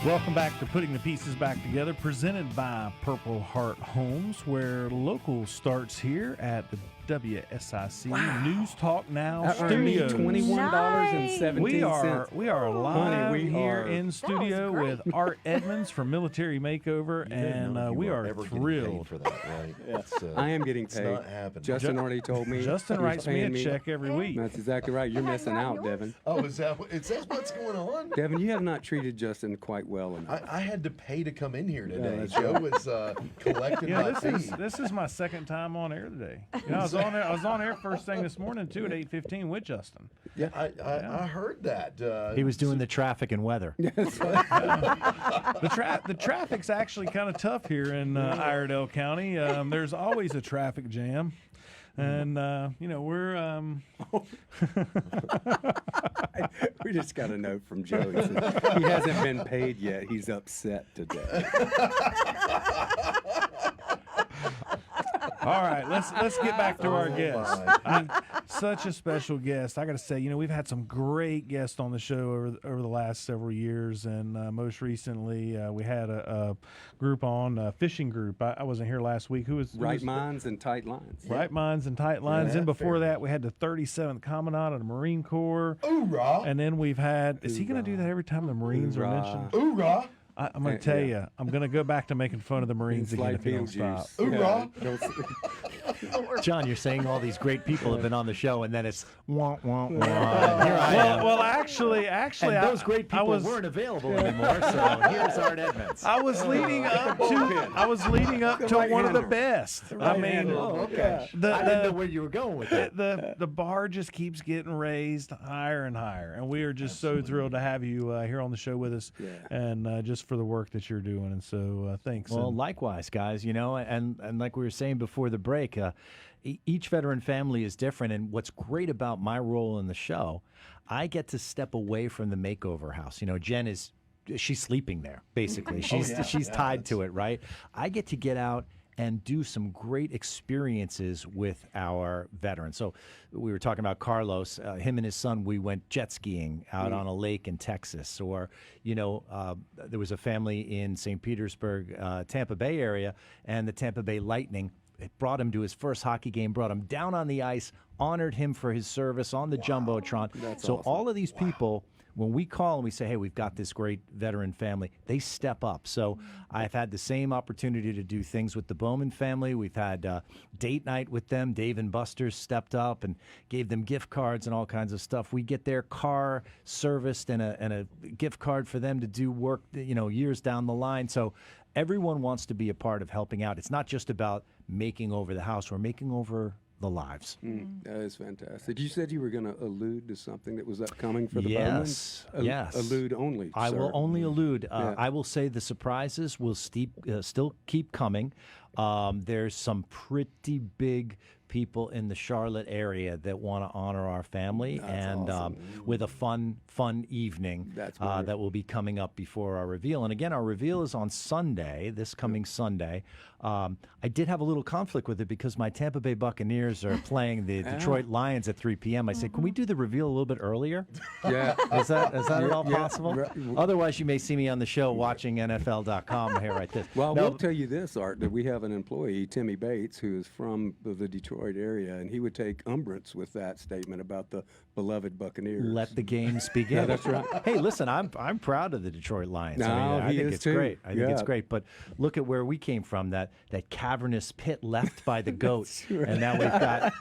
Speaker 2: Welcome back to Putting the Pieces Back Together, presented by Purple Heart Homes, where local starts here at the WSIC News Talk Now
Speaker 5: That earned me
Speaker 2: Studios.
Speaker 5: $21.17.
Speaker 2: We are live
Speaker 5: Honey, we
Speaker 2: here
Speaker 5: are-
Speaker 2: in studio with Art Edmonds from Military Makeover,
Speaker 3: You didn't know
Speaker 2: and
Speaker 3: you
Speaker 2: we
Speaker 3: were
Speaker 2: are
Speaker 3: ever getting paid
Speaker 2: thrilled.
Speaker 3: for that, right? It's,
Speaker 5: I am getting
Speaker 3: it's
Speaker 5: paid.
Speaker 3: not happening.
Speaker 5: Justin already told me.
Speaker 2: Justin
Speaker 5: he's
Speaker 2: writes me a
Speaker 5: paying
Speaker 2: check every week.
Speaker 5: That's exactly right. You're
Speaker 7: Have I
Speaker 5: missing
Speaker 7: not
Speaker 5: out,
Speaker 7: yours?
Speaker 5: Devin.
Speaker 3: Oh, is that what's going on?
Speaker 5: Devin, you have not treated Justin quite well enough.
Speaker 3: I had to pay to come in here today.
Speaker 5: that's
Speaker 3: Joe was collecting
Speaker 2: Yeah,
Speaker 3: my
Speaker 2: this
Speaker 3: fee.
Speaker 2: is my second time on air today. You know, I was on air first thing this morning too at 8:15 with Justin.
Speaker 3: Yeah, I heard that.
Speaker 4: He was doing the traffic and weather.
Speaker 2: The traffic's actually kind of tough here in Iredell County. There's always a traffic jam, and you know we're.
Speaker 5: We just got a note from Joe. He says he hasn't been paid yet. He's upset today.
Speaker 2: All right, let's get back to our
Speaker 3: Oh,
Speaker 2: guest.
Speaker 3: my.
Speaker 2: Such a special guest. I got to say, you know, we've had some great guests on the show over the last several years, and most recently we had a group on, a fishing group. I wasn't here last week. Who was
Speaker 5: Right minds and tight lines.
Speaker 2: Right minds and tight lines.
Speaker 3: Yeah,
Speaker 2: And before
Speaker 3: fair.
Speaker 2: that, we had the 37th Commandant of the Marine Corps.
Speaker 3: Hoorah!
Speaker 2: And then we've had. Is he going to do that every time the Marines are
Speaker 5: Hoorah.
Speaker 2: mentioned?
Speaker 3: Hoorah!
Speaker 2: I'm going to tell
Speaker 5: Yeah.
Speaker 2: you, I'm going to go back to making fun of the Marines
Speaker 5: It's
Speaker 2: again
Speaker 5: like
Speaker 2: if you don't stop.
Speaker 5: Beetlejuice.
Speaker 3: Hoorah!
Speaker 5: Don't-
Speaker 4: John, you're saying all these great people have been on the show, and then it's wah, wah, wah. And here I am.
Speaker 2: Well, actually,
Speaker 4: and those great people weren't available anymore, so here's Art Edmonds.
Speaker 2: I was leading up to one of the best. I mean,
Speaker 5: Oh, okay.
Speaker 4: I didn't know where you were going with that.
Speaker 2: the bar just keeps getting raised higher and higher, and we are just so thrilled to have you here on the show with us,
Speaker 5: Yeah.
Speaker 2: and just for the work that you're doing. And so thanks.
Speaker 4: Well,
Speaker 2: And-
Speaker 4: likewise, guys, you know, and like we were saying before the break, each veteran family is different. And what's great about my role in the show, I get to step away from the makeover house. You know, Jen she's sleeping there, basically. She's tied to it, right? I get to get out and do some great experiences with our veterans. So we were talking about Carlos, him and his son, we went jet skiing out on a lake in Texas. Or, you know, there was a family in St. Petersburg, Tampa Bay area, and the Tampa Bay Lightning, it brought him to his first hockey game, brought him down on the ice, honored him for his service on the Jumbotron.
Speaker 5: That's
Speaker 4: so
Speaker 5: awesome.
Speaker 4: all of these people, when we call and we say, hey, we've got this great veteran family, they step up. So I've had the same opportunity to do things with the Bowman family. We've had date night with them. Dave and Buster's stepped up and gave them gift cards and all kinds of stuff. We get their car serviced and a gift card for them to do work, you know, years down the line. So everyone wants to be a part of helping out. It's not just about making over the house. We're making over the lives.
Speaker 5: That is fantastic. You said you were going to allude to something that was upcoming for the
Speaker 4: Yes,
Speaker 5: Bowmans?
Speaker 4: yes.
Speaker 5: Allude only,
Speaker 4: I
Speaker 5: sir.
Speaker 4: will only allude.
Speaker 5: Yeah.
Speaker 4: I will say the surprises will still keep coming. There's some pretty big people in the Charlotte area that want to honor our family, and
Speaker 5: awesome.
Speaker 4: with a fun evening
Speaker 5: That's
Speaker 4: that
Speaker 5: wonderful.
Speaker 4: will be coming up before our reveal. And again, our reveal is on Sunday, this coming Sunday. I did have a little conflict with it because my Tampa Bay Buccaneers are playing the Detroit Lions at 3 p.m. I said, can we do the reveal a little bit earlier?
Speaker 5: Yeah.
Speaker 4: Is that at all
Speaker 5: Yeah,
Speaker 4: possible?
Speaker 5: right.
Speaker 4: Otherwise, you may see me on the show watching NFL.com here right this.
Speaker 5: Well,
Speaker 4: No,
Speaker 5: we'll tell you this, Art, that we have an employee, Timmy Bates, who is from the Detroit area, and he would take umbrance with that statement about the beloved Buccaneers.
Speaker 4: let the games begin.
Speaker 5: Yeah, that's right.
Speaker 4: Hey, listen, I'm proud of the Detroit Lions.
Speaker 5: No,
Speaker 4: I
Speaker 5: he
Speaker 4: think
Speaker 5: is
Speaker 4: it's
Speaker 5: too.
Speaker 4: great. I think it's
Speaker 5: Yeah.
Speaker 4: great. But look at where we came from, that cavernous pit left by the goat, and now we've got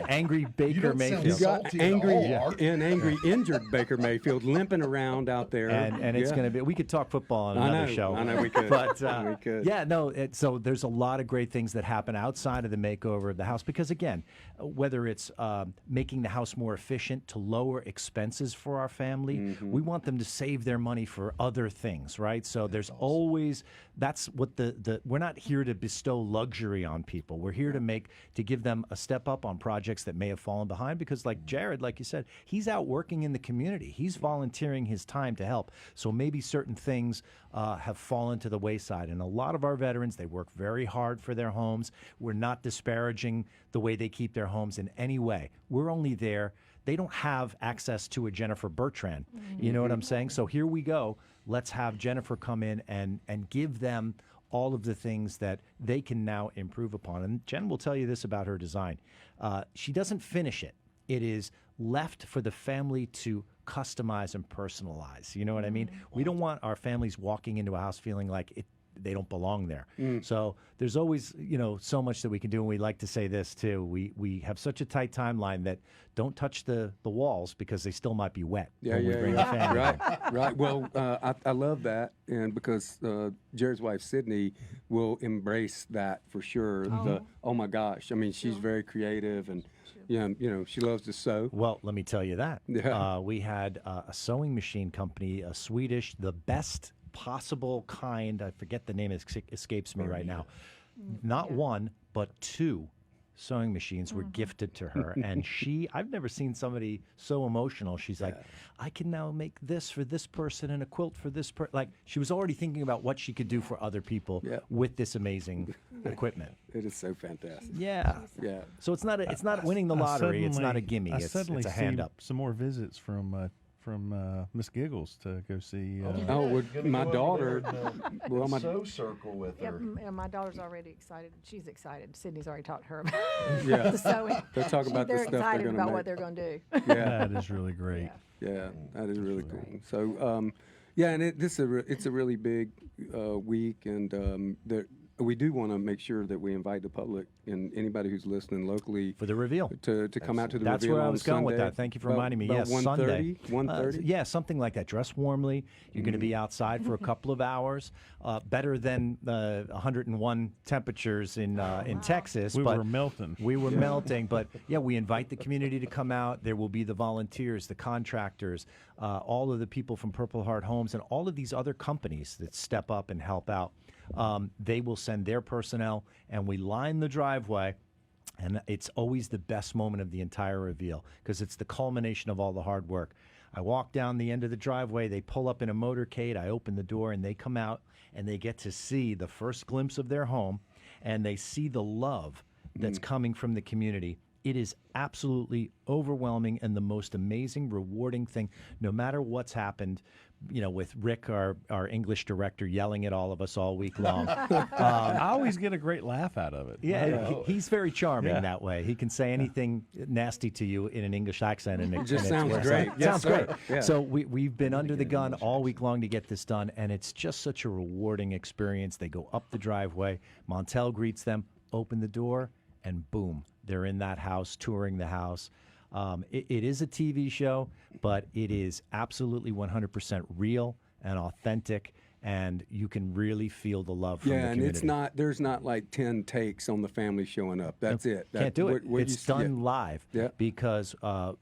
Speaker 4: angry
Speaker 3: You
Speaker 4: Baker
Speaker 3: don't sound
Speaker 4: Mayfield.
Speaker 3: salty at all, Art.
Speaker 5: angry injured Baker Mayfield limping around out there.
Speaker 4: And it's
Speaker 5: Yeah.
Speaker 4: going to be. We could talk football on
Speaker 5: I
Speaker 4: another
Speaker 5: know,
Speaker 4: show.
Speaker 5: I know we could.
Speaker 4: But
Speaker 5: We could.
Speaker 4: yeah, no. So there's a lot of great things that happen outside of the makeover of the house because again, whether it's making the house more efficient to lower expenses for our family,
Speaker 5: Mm-hmm.
Speaker 4: we want them to save their money for other things, right? So there's always that's what the we're not here to bestow luxury on people. We're here to give them a step up on projects that may have fallen behind because like Jared, like you said, he's out working in the community. He's volunteering his time to help. So maybe certain things have fallen to the wayside. And a lot of our veterans, they work very hard for their homes. We're not disparaging the way they keep their homes in any way. We're only there. They don't have access to a Jennifer Bertrand. You know what I'm saying? So here we go. Let's have Jennifer come in and give them all of the things that they can now improve upon. And Jen will tell you this about her design. She doesn't finish it. It is left for the family to customize and personalize. You know what I mean? We don't want our families walking into a house feeling like they don't belong there. So there's always, so much that we can do. And we like to say this too. We have such a tight timeline that don't touch the walls because they still might be wet. when we bring the family in.
Speaker 5: Right. Well, I love that, and because Jared's wife Sydney will embrace that for sure. Oh my gosh! I mean, she's very creative, and she loves to sew.
Speaker 4: Well, let me tell you that.
Speaker 5: Yeah.
Speaker 4: We had a sewing machine company, a Swedish, the best possible kind. I forget the name; it escapes me right now. Not one, but 2 sewing machines were gifted to her, and I've never seen somebody so emotional. She's like, I can now make this for this person and a quilt for this person. Like, she was already thinking about what she could do for other people with this amazing equipment.
Speaker 5: It is so fantastic.
Speaker 4: Yeah. So it's not winning the lottery. It's not a gimme.
Speaker 2: I
Speaker 4: It's
Speaker 2: suddenly
Speaker 4: a hand
Speaker 2: see
Speaker 4: up.
Speaker 2: some more visits from Miss Giggles to go see.
Speaker 5: My daughter.
Speaker 3: Well, my sew circle with her.
Speaker 7: And my daughter's already excited. She's excited. Sydney's already talked to her about
Speaker 5: Yeah.
Speaker 7: the sewing.
Speaker 5: They're talking about the
Speaker 7: They're
Speaker 5: stuff they're
Speaker 7: excited
Speaker 5: going to
Speaker 7: about
Speaker 5: make.
Speaker 7: what they're going to do.
Speaker 5: Yeah.
Speaker 2: That is really great.
Speaker 5: Yeah, that is really cool. So, and it's a really big week, and we do want to make sure that we invite the public and anybody who's listening locally
Speaker 4: For the reveal.
Speaker 5: to come out to the
Speaker 4: That's
Speaker 5: reveal
Speaker 4: where I
Speaker 5: on
Speaker 4: was going with
Speaker 5: Sunday.
Speaker 4: that. Thank you for reminding me.
Speaker 5: About
Speaker 4: Yes, Sunday.
Speaker 5: 1:30?
Speaker 4: Yeah, something like that. Dress warmly. You're going to be outside for a couple of hours. Better than 101 temperatures in Texas.
Speaker 2: We
Speaker 4: but
Speaker 2: were melting.
Speaker 4: We were melting. But, yeah, we invite the community to come out. There will be the volunteers, the contractors, all of the people from Purple Heart Homes, and all of these other companies that step up and help out. They will send their personnel, and we line the driveway. And it's always the best moment of the entire reveal because it's the culmination of all the hard work. I walk down the end of the driveway. They pull up in a motorcade. I open the door, and they come out, and they get to see the first glimpse of their home, and they see the love that's coming from the community. It is absolutely overwhelming and the most amazing, rewarding thing, no matter what's happened. With Rick, our English director, yelling at all of us all week long.
Speaker 2: I always get a great laugh out of it.
Speaker 4: He's very charming that way. He can say anything nasty to you in an English accent, and it
Speaker 5: just sounds
Speaker 4: works
Speaker 5: great.
Speaker 4: out.
Speaker 5: Yes,
Speaker 4: Sounds
Speaker 5: sir.
Speaker 4: great.
Speaker 5: Yeah.
Speaker 4: So we've been under the gun all week long to get this done, and it's just such a rewarding experience. They go up the driveway. Montel greets them, open the door, and boom, they're in that house, touring the house. It is a TV show, but it is absolutely 100% real and authentic, and you can really feel the love from the community.
Speaker 5: And there's not like 10 takes on the family showing up. That's it.
Speaker 4: Can't do it.
Speaker 5: What
Speaker 4: It's done live
Speaker 5: Yeah.
Speaker 4: because how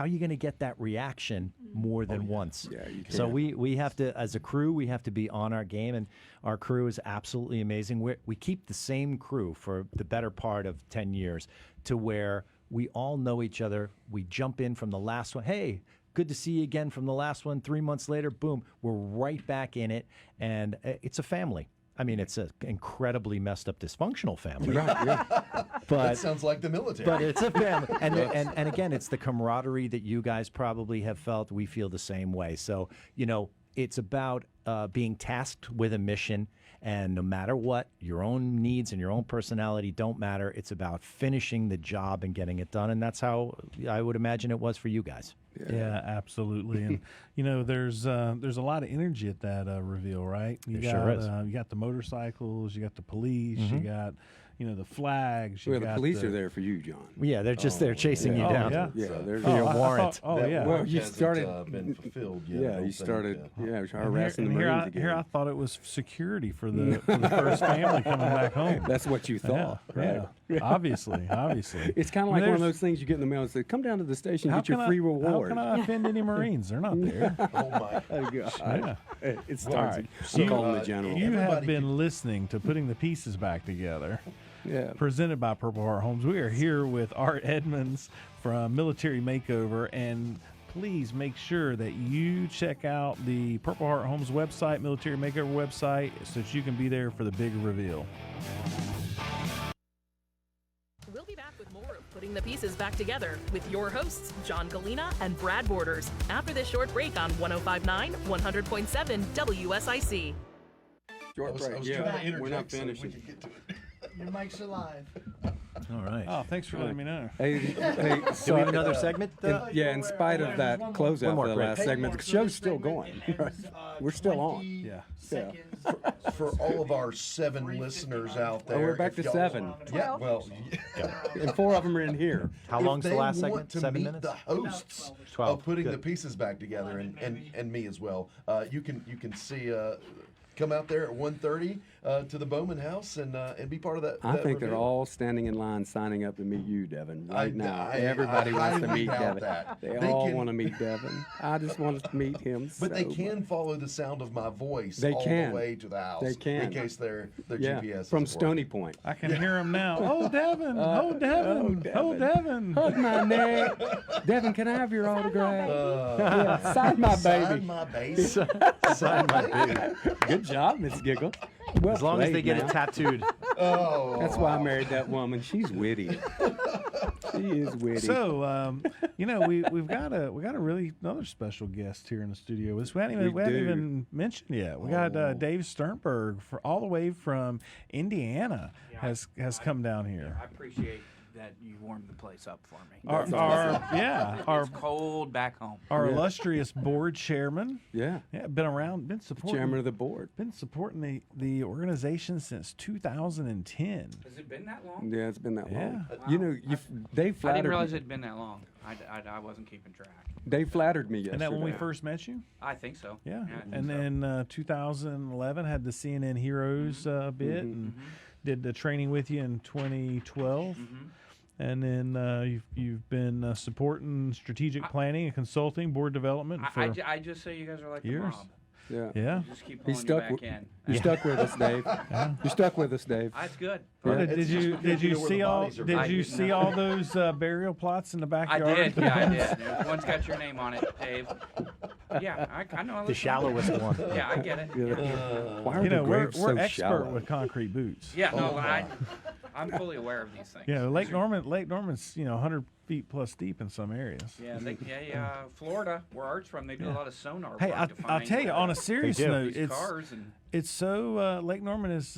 Speaker 4: are you going to get that reaction more than once?
Speaker 5: Yeah, you
Speaker 4: So
Speaker 5: can't.
Speaker 4: we have to, as a crew, we have to be on our game, and our crew is absolutely amazing. We keep the same crew for the better part of 10 years to where we all know each other. We jump in from the last one. Hey, good to see you again from the last one. 3 months later, boom, we're right back in it, and it's a family. I mean, it's an incredibly messed up, dysfunctional family.
Speaker 5: Right, yeah.
Speaker 3: That
Speaker 4: But
Speaker 3: sounds like the military.
Speaker 4: but it's a family, and again, it's the camaraderie that you guys probably have felt. We feel the same way. So it's about being tasked with a mission, and no matter what, your own needs and your own personality don't matter. It's about finishing the job and getting it done, and that's how I would imagine it was for you guys.
Speaker 2: Yeah, absolutely. And there's a lot of energy at that reveal, right?
Speaker 4: There sure is.
Speaker 2: You got the motorcycles, you got the police, you got the flags.
Speaker 5: Well, the police are there for you, John.
Speaker 4: Yeah, they're just there chasing you
Speaker 2: Oh,
Speaker 4: down.
Speaker 2: yeah.
Speaker 5: Yeah, they're
Speaker 4: For your warrant.
Speaker 3: That
Speaker 2: yeah.
Speaker 5: Well,
Speaker 3: work
Speaker 5: you
Speaker 3: hasn't,
Speaker 5: started-
Speaker 3: been fulfilled yet. I
Speaker 5: Yeah,
Speaker 3: don't
Speaker 5: you
Speaker 3: think,
Speaker 5: started
Speaker 2: And
Speaker 5: harassing the
Speaker 2: here
Speaker 5: Marines again.
Speaker 2: I thought it was security for the first family coming back home.
Speaker 5: That's what you thought, right?
Speaker 2: Yeah. Obviously.
Speaker 5: It's kind of like one of those things you get in the mail and say, come down to the station and get your free reward.
Speaker 2: How can I offend any Marines? They're not there.
Speaker 3: Oh my.
Speaker 5: Oh, God.
Speaker 2: Yeah.
Speaker 5: It starts.
Speaker 2: right.
Speaker 5: So call him the general.
Speaker 2: You have
Speaker 3: Everybody
Speaker 2: been listening to Putting the Pieces Back Together,
Speaker 5: Yeah.
Speaker 2: presented by Purple Heart Homes. We are here with Art Edmonds from Military Makeover, and please make sure that you check out the Purple Heart Homes website, Military Makeover website, so that you can be there for the big reveal.
Speaker 6: We'll be back with more of Putting the Pieces Back Together with your hosts, John Gallina and Brad Borders, after this short break on 105.9, 100.7 WSIC.
Speaker 5: Short
Speaker 3: I was
Speaker 5: break.
Speaker 3: trying to
Speaker 5: Yeah, we're not
Speaker 3: interject so that we
Speaker 5: finishing.
Speaker 3: could get to it.
Speaker 8: Your mic's alive.
Speaker 4: All right.
Speaker 2: Oh, thanks for letting me know.
Speaker 5: Hey,
Speaker 4: Do we have another segment?
Speaker 5: yeah, in spite of that closeout
Speaker 4: more
Speaker 5: for the
Speaker 4: break.
Speaker 5: last segment, the show's still going. Right? We're still on.
Speaker 2: Yeah.
Speaker 3: For all of our 7 listeners out there.
Speaker 5: we're back
Speaker 3: if
Speaker 5: to
Speaker 3: y'all-
Speaker 5: 7.
Speaker 3: Yeah, well,
Speaker 5: And 4 of them are in here.
Speaker 4: How
Speaker 3: if
Speaker 4: long's the
Speaker 3: they
Speaker 4: last
Speaker 3: want
Speaker 4: segment?
Speaker 3: to
Speaker 4: 7
Speaker 3: meet
Speaker 4: minutes?
Speaker 3: the hosts
Speaker 4: 12.
Speaker 3: of putting
Speaker 4: Good.
Speaker 3: the pieces back together, and me as well. You can see. Come out there at 1:30 to the Bowman House and be part of that.
Speaker 5: I
Speaker 3: that
Speaker 5: think they're
Speaker 3: reveal.
Speaker 5: all standing in line signing up to meet you, Devin, right now.
Speaker 3: I
Speaker 5: Everybody wants to
Speaker 3: highly
Speaker 5: meet
Speaker 3: doubt
Speaker 5: Devin.
Speaker 3: that.
Speaker 5: They
Speaker 3: They
Speaker 5: all
Speaker 3: can-
Speaker 5: want to meet Devin. I just want to meet him.
Speaker 3: But they
Speaker 5: so
Speaker 3: can
Speaker 5: much.
Speaker 3: follow the sound of my voice
Speaker 5: They
Speaker 3: all
Speaker 5: can.
Speaker 3: the way to the house.
Speaker 5: They can.
Speaker 3: In case their
Speaker 5: Yeah,
Speaker 3: GPS
Speaker 5: from
Speaker 3: is
Speaker 5: Stony Point.
Speaker 2: I can hear him now. Oh, Devin. Oh, Devin. Oh, Devin.
Speaker 5: Hug my neck. Devin, can I have your autograph? Yeah, sign my
Speaker 3: Sign
Speaker 5: baby.
Speaker 3: my baby.
Speaker 4: Sign my baby.
Speaker 5: Good job, Miss Giggle. Well
Speaker 4: As long as they
Speaker 5: played
Speaker 4: get
Speaker 5: now.
Speaker 4: it tattooed.
Speaker 3: Oh,
Speaker 5: That's why I married that woman. She's witty. She is witty.
Speaker 2: So, we've got a really another special guest here in the studio. We hadn't
Speaker 5: We do.
Speaker 2: even mentioned yet. We got Dave Sternberg all the way from Indiana has come down here.
Speaker 9: I appreciate that you warmed the place up for me.
Speaker 2: Our
Speaker 9: It's cold back home.
Speaker 2: illustrious board chairman.
Speaker 5: yeah,
Speaker 2: Been supporting
Speaker 5: chairman of the board.
Speaker 2: been supporting the organization since 2010.
Speaker 9: Has it been that long?
Speaker 5: Yeah, it's been that long.
Speaker 2: Yeah.
Speaker 5: You know, they
Speaker 9: I didn't
Speaker 5: flattered
Speaker 9: realize
Speaker 5: me.
Speaker 9: it had been that long. I wasn't keeping track.
Speaker 5: They flattered me yesterday.
Speaker 2: Isn't that when we first met you?
Speaker 9: I think so.
Speaker 2: Yeah.
Speaker 9: I think
Speaker 2: And
Speaker 9: so.
Speaker 2: then 2011 had the CNN Heroes bit and did the training with you in 2012. And then you've been supporting strategic planning and consulting, board development for
Speaker 9: I just say you guys are like
Speaker 2: years.
Speaker 9: the mob.
Speaker 5: Yeah.
Speaker 2: Yeah.
Speaker 9: Just keep
Speaker 5: He's
Speaker 9: pulling you
Speaker 5: stuck
Speaker 9: back
Speaker 5: with-
Speaker 9: in.
Speaker 5: You're stuck with us, Dave. You're stuck with us, Dave.
Speaker 9: That's good.
Speaker 2: Well,
Speaker 3: Yeah.
Speaker 2: did
Speaker 3: It's
Speaker 2: you
Speaker 3: just because you know where the
Speaker 2: see all
Speaker 3: bodies are
Speaker 2: did
Speaker 3: buried.
Speaker 2: you see all those burial plots in the
Speaker 9: I
Speaker 2: backyard?
Speaker 9: did. Yeah, I did. One's got your name on it, Dave. Yeah, I know.
Speaker 4: The shallowest one.
Speaker 9: Yeah, I get it.
Speaker 5: Yeah. Why are
Speaker 2: You know,
Speaker 5: the
Speaker 2: we're
Speaker 5: graves so
Speaker 2: expert
Speaker 5: shallow?
Speaker 2: with concrete boots.
Speaker 9: Yeah, no, I'm fully aware of these things.
Speaker 2: Yeah, Lake Norman's 100 feet plus deep in some areas.
Speaker 9: Yeah, Florida, where Art's from, they do a lot of sonar.
Speaker 2: Hey,
Speaker 9: work to
Speaker 2: I'll
Speaker 9: find,
Speaker 2: tell you on a serious
Speaker 4: do.
Speaker 2: note,
Speaker 9: these cars and
Speaker 2: it's so Lake Norman is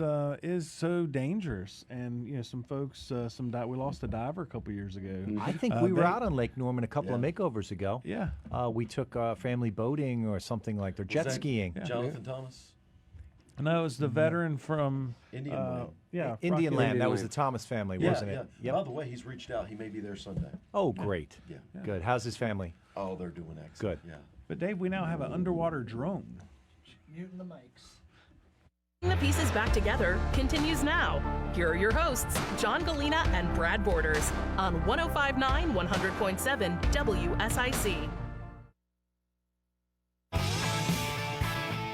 Speaker 2: so dangerous, and some folks we lost a diver a couple years ago.
Speaker 4: I think we were
Speaker 2: they-
Speaker 4: out on Lake Norman a couple of makeovers ago.
Speaker 2: Yeah,
Speaker 4: We took family boating or something like that, jet skiing.
Speaker 3: Jonathan Thomas,
Speaker 2: no, it was the veteran from
Speaker 3: Indian Land.
Speaker 4: Indian
Speaker 2: Rocky-
Speaker 4: Land. That was the
Speaker 5: Land.
Speaker 4: Thomas family,
Speaker 3: Yeah,
Speaker 4: wasn't
Speaker 3: yeah.
Speaker 4: it? Yep.
Speaker 3: By the way, he's reached out. He may be there Sunday.
Speaker 4: Oh, great.
Speaker 3: Yeah.
Speaker 4: Good. How's his family?
Speaker 3: Oh, they're doing excellent.
Speaker 4: Good.
Speaker 3: Yeah.
Speaker 2: But Dave, we now have an underwater drone.
Speaker 8: Muting the mics.
Speaker 6: Putting the pieces back together continues now. Here are your hosts, John Gallina and Brad Borders, on 105.9 100.7 WSIC.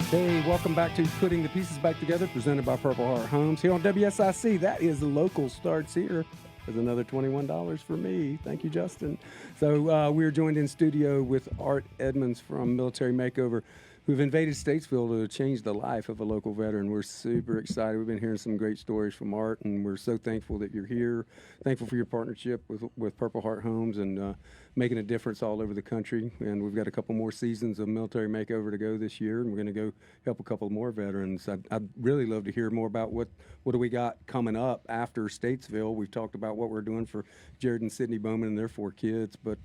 Speaker 5: Hey, welcome back to Putting the Pieces Back Together, presented by Purple Heart Homes here on WSIC. That is Local Starts Here. There's another $21 for me. Thank you, Justin. So we're joined in studio with Art Edmonds from Military Makeover, who've invaded Statesville to change the life of a local veteran. We're super excited. We've been hearing some great stories from Art, and we're so thankful that you're here. Thankful for your partnership with Purple Heart Homes and making a difference all over the country. And we've got a couple more seasons of Military Makeover to go this year, and we're going to go help a couple more veterans. I'd really love to hear more about what do we got coming up after Statesville. We've talked about what we're doing for Jared and Sydney Bowman and their 4 kids, but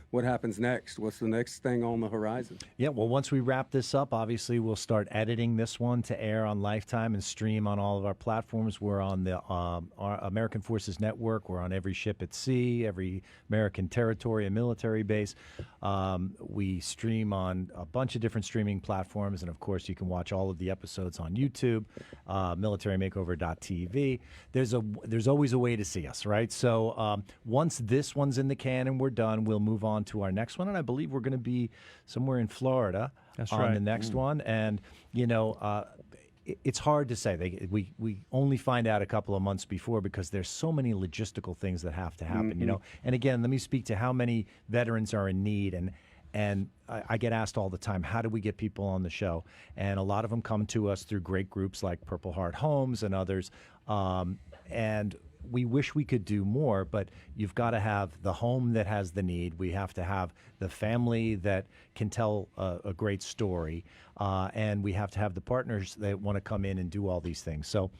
Speaker 5: what happens next? What's the next thing on the horizon?
Speaker 4: Yeah, well, once we wrap this up, obviously we'll start editing this one to air on Lifetime and stream on all of our platforms. We're on the our American Forces Network. We're on every ship at sea, every American territory and military base. We stream on a bunch of different streaming platforms, and of course you can watch all of the episodes on YouTube, militarymakeover.tv. There's always a way to see us, right? So once this one's in the can and we're done, we'll move on to our next one, and I believe we're going to be somewhere in Florida.
Speaker 2: That's
Speaker 4: on
Speaker 2: right.
Speaker 4: the next one, and it's hard to say. We only find out a couple of months before because there's so many logistical things that have to happen. And again, let me speak to how many veterans are in need, and I get asked all the time, how do we get people on the show? And a lot of them come to us through great groups like Purple Heart Homes and others, and we wish we could do more, but you've got to have the home that has the need. We have to have the family that can tell a great story. and we have to have the partners that want to come in and do all these things. So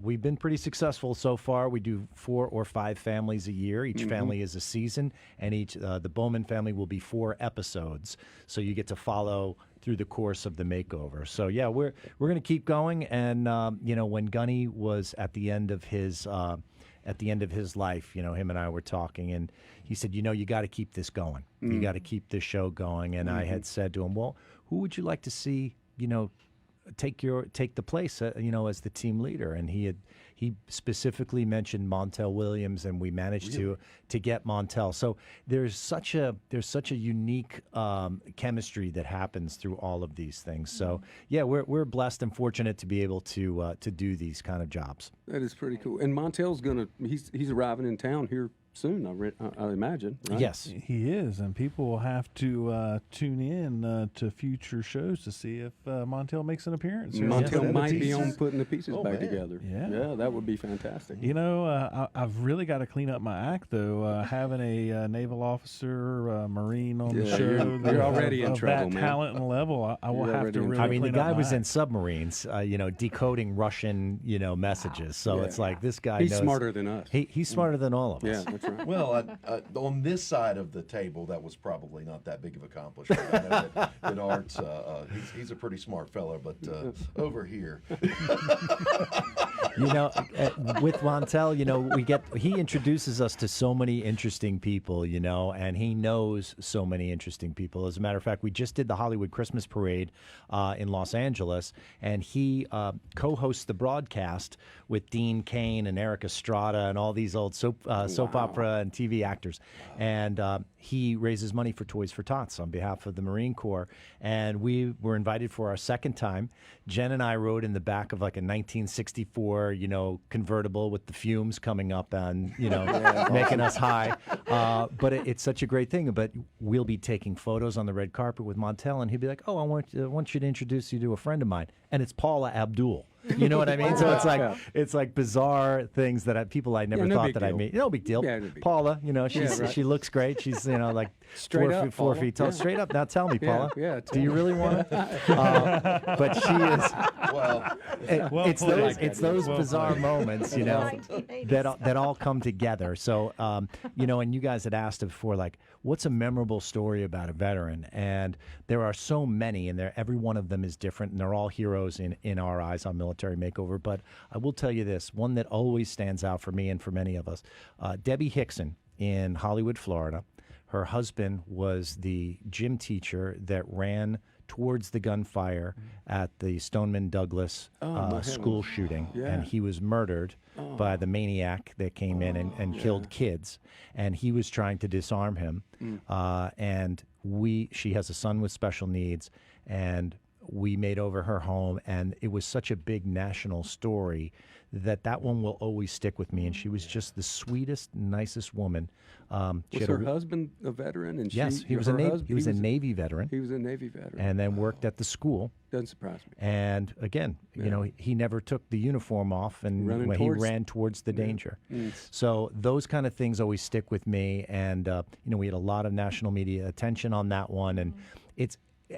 Speaker 4: we've been pretty successful so far. We do 4 or 5 families a year. Each family is a season, and each the Bowman family will be 4 episodes. So you get to follow through the course of the makeover. So yeah, we're going to keep going. And when Gunny was at the end of his life, him and I were talking, and he said, you got to keep this going. You got to keep this show going. And I had said to him, well, who would you like to see, take the place, as the team leader? And he specifically mentioned Montel Williams, and we managed to get Montel. So there's such a unique chemistry that happens through all of these things. So yeah, we're blessed and fortunate to be able to do these kind of jobs.
Speaker 5: That is pretty cool. And Montel's he's arriving in town here soon, I imagine. Right?
Speaker 4: Yes,
Speaker 2: he is, and people will have to tune in to future shows to see if Montel makes an appearance.
Speaker 5: Montel might be on putting the pieces back together.
Speaker 2: Yeah,
Speaker 5: that would be fantastic.
Speaker 2: I've really got to clean up my act, though. Having a naval officer, Marine on the show,
Speaker 5: you're already in trouble,
Speaker 2: that
Speaker 5: man.
Speaker 2: talent and level, I will have to really.
Speaker 4: I mean, the
Speaker 2: clean up
Speaker 4: guy
Speaker 2: my
Speaker 4: was in
Speaker 2: act.
Speaker 4: submarines, decoding Russian, messages. So it's like this guy.
Speaker 5: He's
Speaker 4: knows,
Speaker 5: smarter than us.
Speaker 4: He's smarter than all of us.
Speaker 5: Yeah, that's right.
Speaker 3: Well, on this side of the table, that was probably not that big of accomplishment. I know that Art's he's a pretty smart fellow, but over here,
Speaker 4: with Montel, he introduces us to so many interesting people, and he knows so many interesting people. As a matter of fact, we just did the Hollywood Christmas Parade in Los Angeles, and he co-hosts the broadcast with Dean Cain and Eric Estrada and all these old soap opera and TV actors. And he raises money for Toys for Tots on behalf of the Marine Corps. And we were invited for our second time. Jen and I rode in the back of like a 1964, convertible with the fumes coming up and, making us high. But it's such a great thing. But we'll be taking photos on the red carpet with Montel, and he'll be like, oh, I want you to introduce you to a friend of mine. And it's Paula Abdul. You know what I mean? So it's like bizarre things that people I never thought that I'd meet. No big deal.
Speaker 5: Yeah, no big
Speaker 4: Paula, she looks great. She's like
Speaker 5: Straight up,
Speaker 4: 4 feet tall.
Speaker 5: Yeah.
Speaker 4: Straight up. Now tell me, Paula.
Speaker 5: Yeah,
Speaker 4: do you really want to? But she is. It's those bizarre moments, that all come together. So, and you guys had asked before, like, what's a memorable story about a veteran? And there are so many, and every one of them is different, and they're all heroes in our eyes on Military Makeover. But I will tell you this, one that always stands out for me and for many of us, Debbie Hickson in Hollywood, Florida. Her husband was the gym teacher that ran towards the gunfire at the Stoneman Douglas school shooting, and he was murdered by the maniac that came in and killed kids, and he was trying to disarm him. And she has a son with special needs, and we made over her home, and it was such a big national story that one will always stick with me. And she was just the sweetest, nicest woman.
Speaker 5: Was her husband a veteran? And
Speaker 4: yes, he was a Navy veteran.
Speaker 5: He was a Navy veteran,
Speaker 4: and then worked at the school.
Speaker 5: Doesn't surprise me.
Speaker 4: And again, he never took the uniform off, and he ran towards the danger. So those kind of things always stick with me. And we had a lot of national media attention on that one, and it's.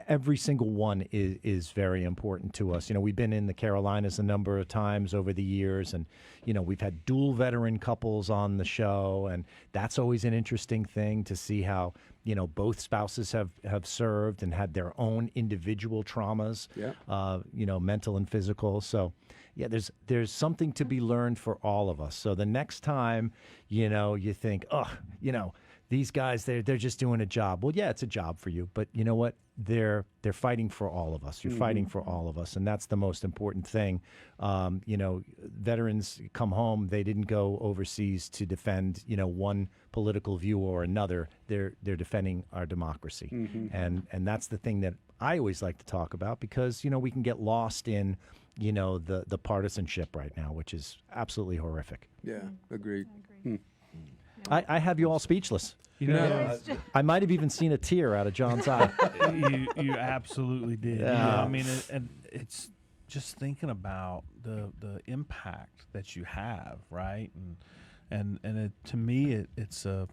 Speaker 4: Every single one is very important to us. We've been in the Carolinas a number of times over the years, and, we've had dual veteran couples on the show, and that's always an interesting thing to see how, both spouses have served and had their own individual traumas, mental and physical. So, yeah, there's something to be learned for all of us. So the next time, you think, these guys, they're just doing a job. Well, yeah, it's a job for you, but you know what? They're fighting for all of us. You're fighting for all of us, and that's the most important thing. Veterans come home. They didn't go overseas to defend, one political view or another. They're defending our democracy, and that's the thing that I always like to talk about, because we can get lost in the partisanship right now, which is absolutely horrific.
Speaker 5: Yeah, agreed.
Speaker 4: I have you all speechless. I might have even seen a tear out of John's eye.
Speaker 2: You absolutely did.
Speaker 4: Yeah.
Speaker 2: I mean, and it's just thinking about the impact that you have, right? And To me, it's a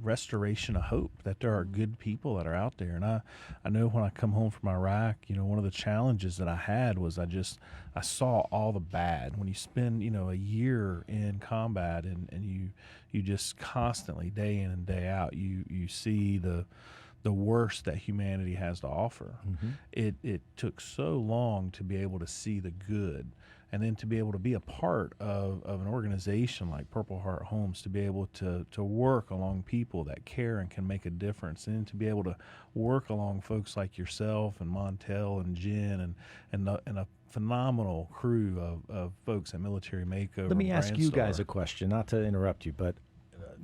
Speaker 2: restoration of hope that there are good people that are out there. And I know when I come home from Iraq, one of the challenges that I had was I saw all the bad. When you spend a year in combat and you just constantly, day in and day out, you see the worst that humanity has to offer. It took so long to be able to see the good, and then to be able to be a part of an organization like Purple Heart Homes, to be able to work along people that care and can make a difference, and then to be able to work along folks like yourself and Montel and Jen and a phenomenal crew of folks at Military Makeover.
Speaker 4: Let me ask you guys a question, not to interrupt you, but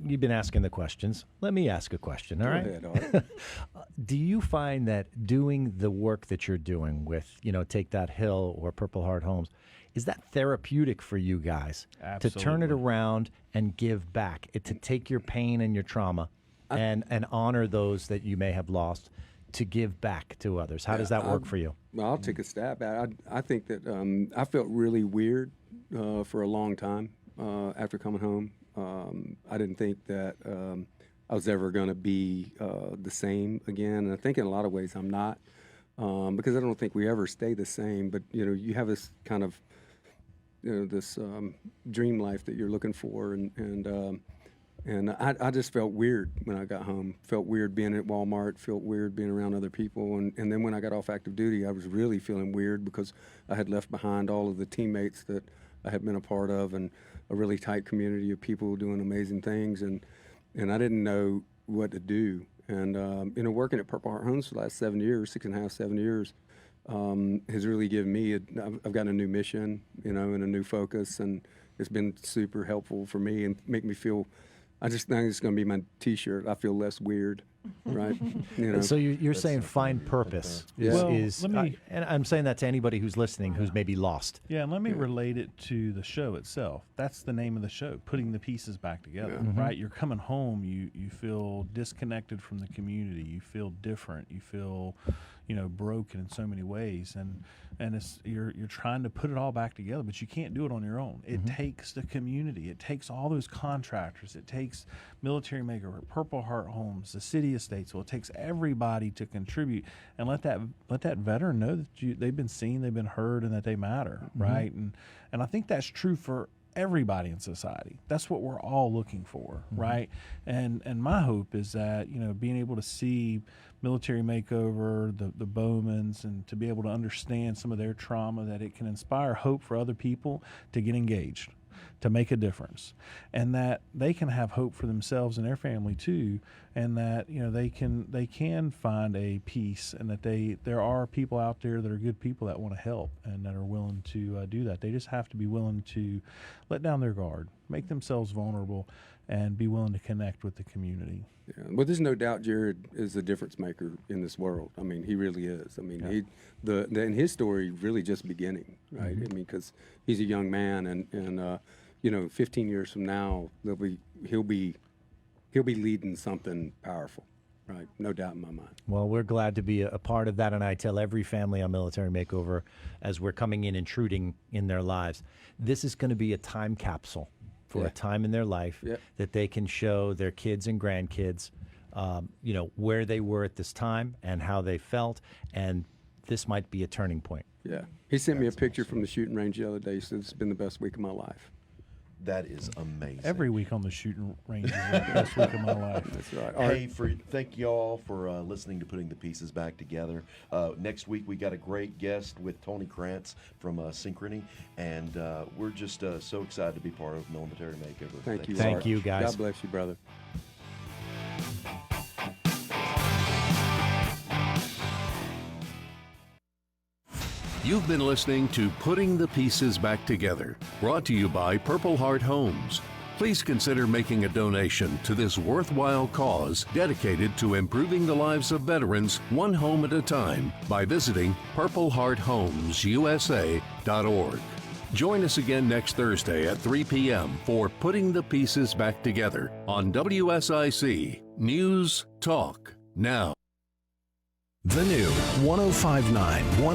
Speaker 4: you've been asking the questions. Let me ask a question, all right?
Speaker 5: Go ahead, Art.
Speaker 4: Do you find that doing the work that you're doing with, Take That Hill or Purple Heart Homes, is that therapeutic for you guys?
Speaker 2: Absolutely.
Speaker 4: To turn it around and give back, to take your pain and your trauma and honor those that you may have lost, to give back to others? How does that work for you?
Speaker 5: Well, I'll take a stab at it. I think that I felt really weird for a long time after coming home. I didn't think that I was ever going to be the same again. And I think in a lot of ways I'm not, because I don't think we ever stay the same. But, you have this kind of, this dream life that you're looking for. And I just felt weird when I got home. Felt weird being at Walmart, felt weird being around other people. And then when I got off active duty, I was really feeling weird because I had left behind all of the teammates that I had been a part of, and a really tight community of people doing amazing things, and I didn't know what to do. And working at Purple Heart Homes for the last 7 years, 6.5, 7 years, has really given me I've got a new mission, and a new focus, and it's been super helpful for me and make me feel. I just think it's going to be my T-shirt. I feel less weird, right?
Speaker 4: So you're saying find purpose. And I'm saying that to anybody who's listening who's maybe lost.
Speaker 2: Yeah, and let me relate it to the show itself. That's the name of the show, Putting the Pieces Back Together, right? You're coming home, you feel disconnected from the community, you feel different, you feel broken in so many ways, and it's you're trying to put it all back together, but you can't do it on your own. It takes the community, it takes all those contractors, it takes Military Makeover, Purple Heart Homes, the city of Statesville. It takes everybody to contribute and let that veteran know that they've been seen, they've been heard, and that they matter, right? And I think that's true for everybody in society. That's what we're all looking for, right? And my hope is that being able to see Military Makeover, the Bowmans, and to be able to understand some of their trauma, that it can inspire hope for other people to get engaged, to make a difference, and that they can have hope for themselves and their family too, and that they can find a peace, and that there are people out there that are good people that want to help and that are willing to do that. They just have to be willing to let down their guard, make themselves vulnerable, and be willing to connect with the community.
Speaker 5: Yeah. Well, there's no doubt Jared is a difference maker in this world. I mean, he really is. I mean, and his story really just beginning, right? I mean, because he's a young man, and 15 years from now, he'll be leading something powerful, right? No doubt in my mind.
Speaker 4: Well, we're glad to be a part of that, and I tell every family on Military Makeover, as we're coming in, intruding in their lives, this is going to be a time capsule for a time in their life that they can show their kids and grandkids, where they were at this time and how they felt, and this might be a turning point.
Speaker 5: Yeah. He sent me a picture from the shooting range the other day. He said, "It's been the best week of my life."
Speaker 3: That is amazing.
Speaker 2: Every week on the shooting range is the best week of my life.
Speaker 5: That's right.
Speaker 3: Hey, thank you all for listening to Putting the Pieces Back Together. Next week, we got a great guest with Tony Krantz from Synchrony, and we're just so excited to be part of Military Makeover.
Speaker 5: Thank you.
Speaker 4: Thank you, guys.
Speaker 5: God bless you, brother.
Speaker 1: You've been listening to Putting the Pieces Back Together, brought to you by Purple Heart Homes. Please consider making a donation to this worthwhile cause dedicated to improving the lives of veterans one home at a time by visiting purplehearthomesusa.org. Join us again next Thursday at 3 p.m. for Putting the Pieces Back Together on WSIC News Talk Now.
Speaker 10: The new 105.9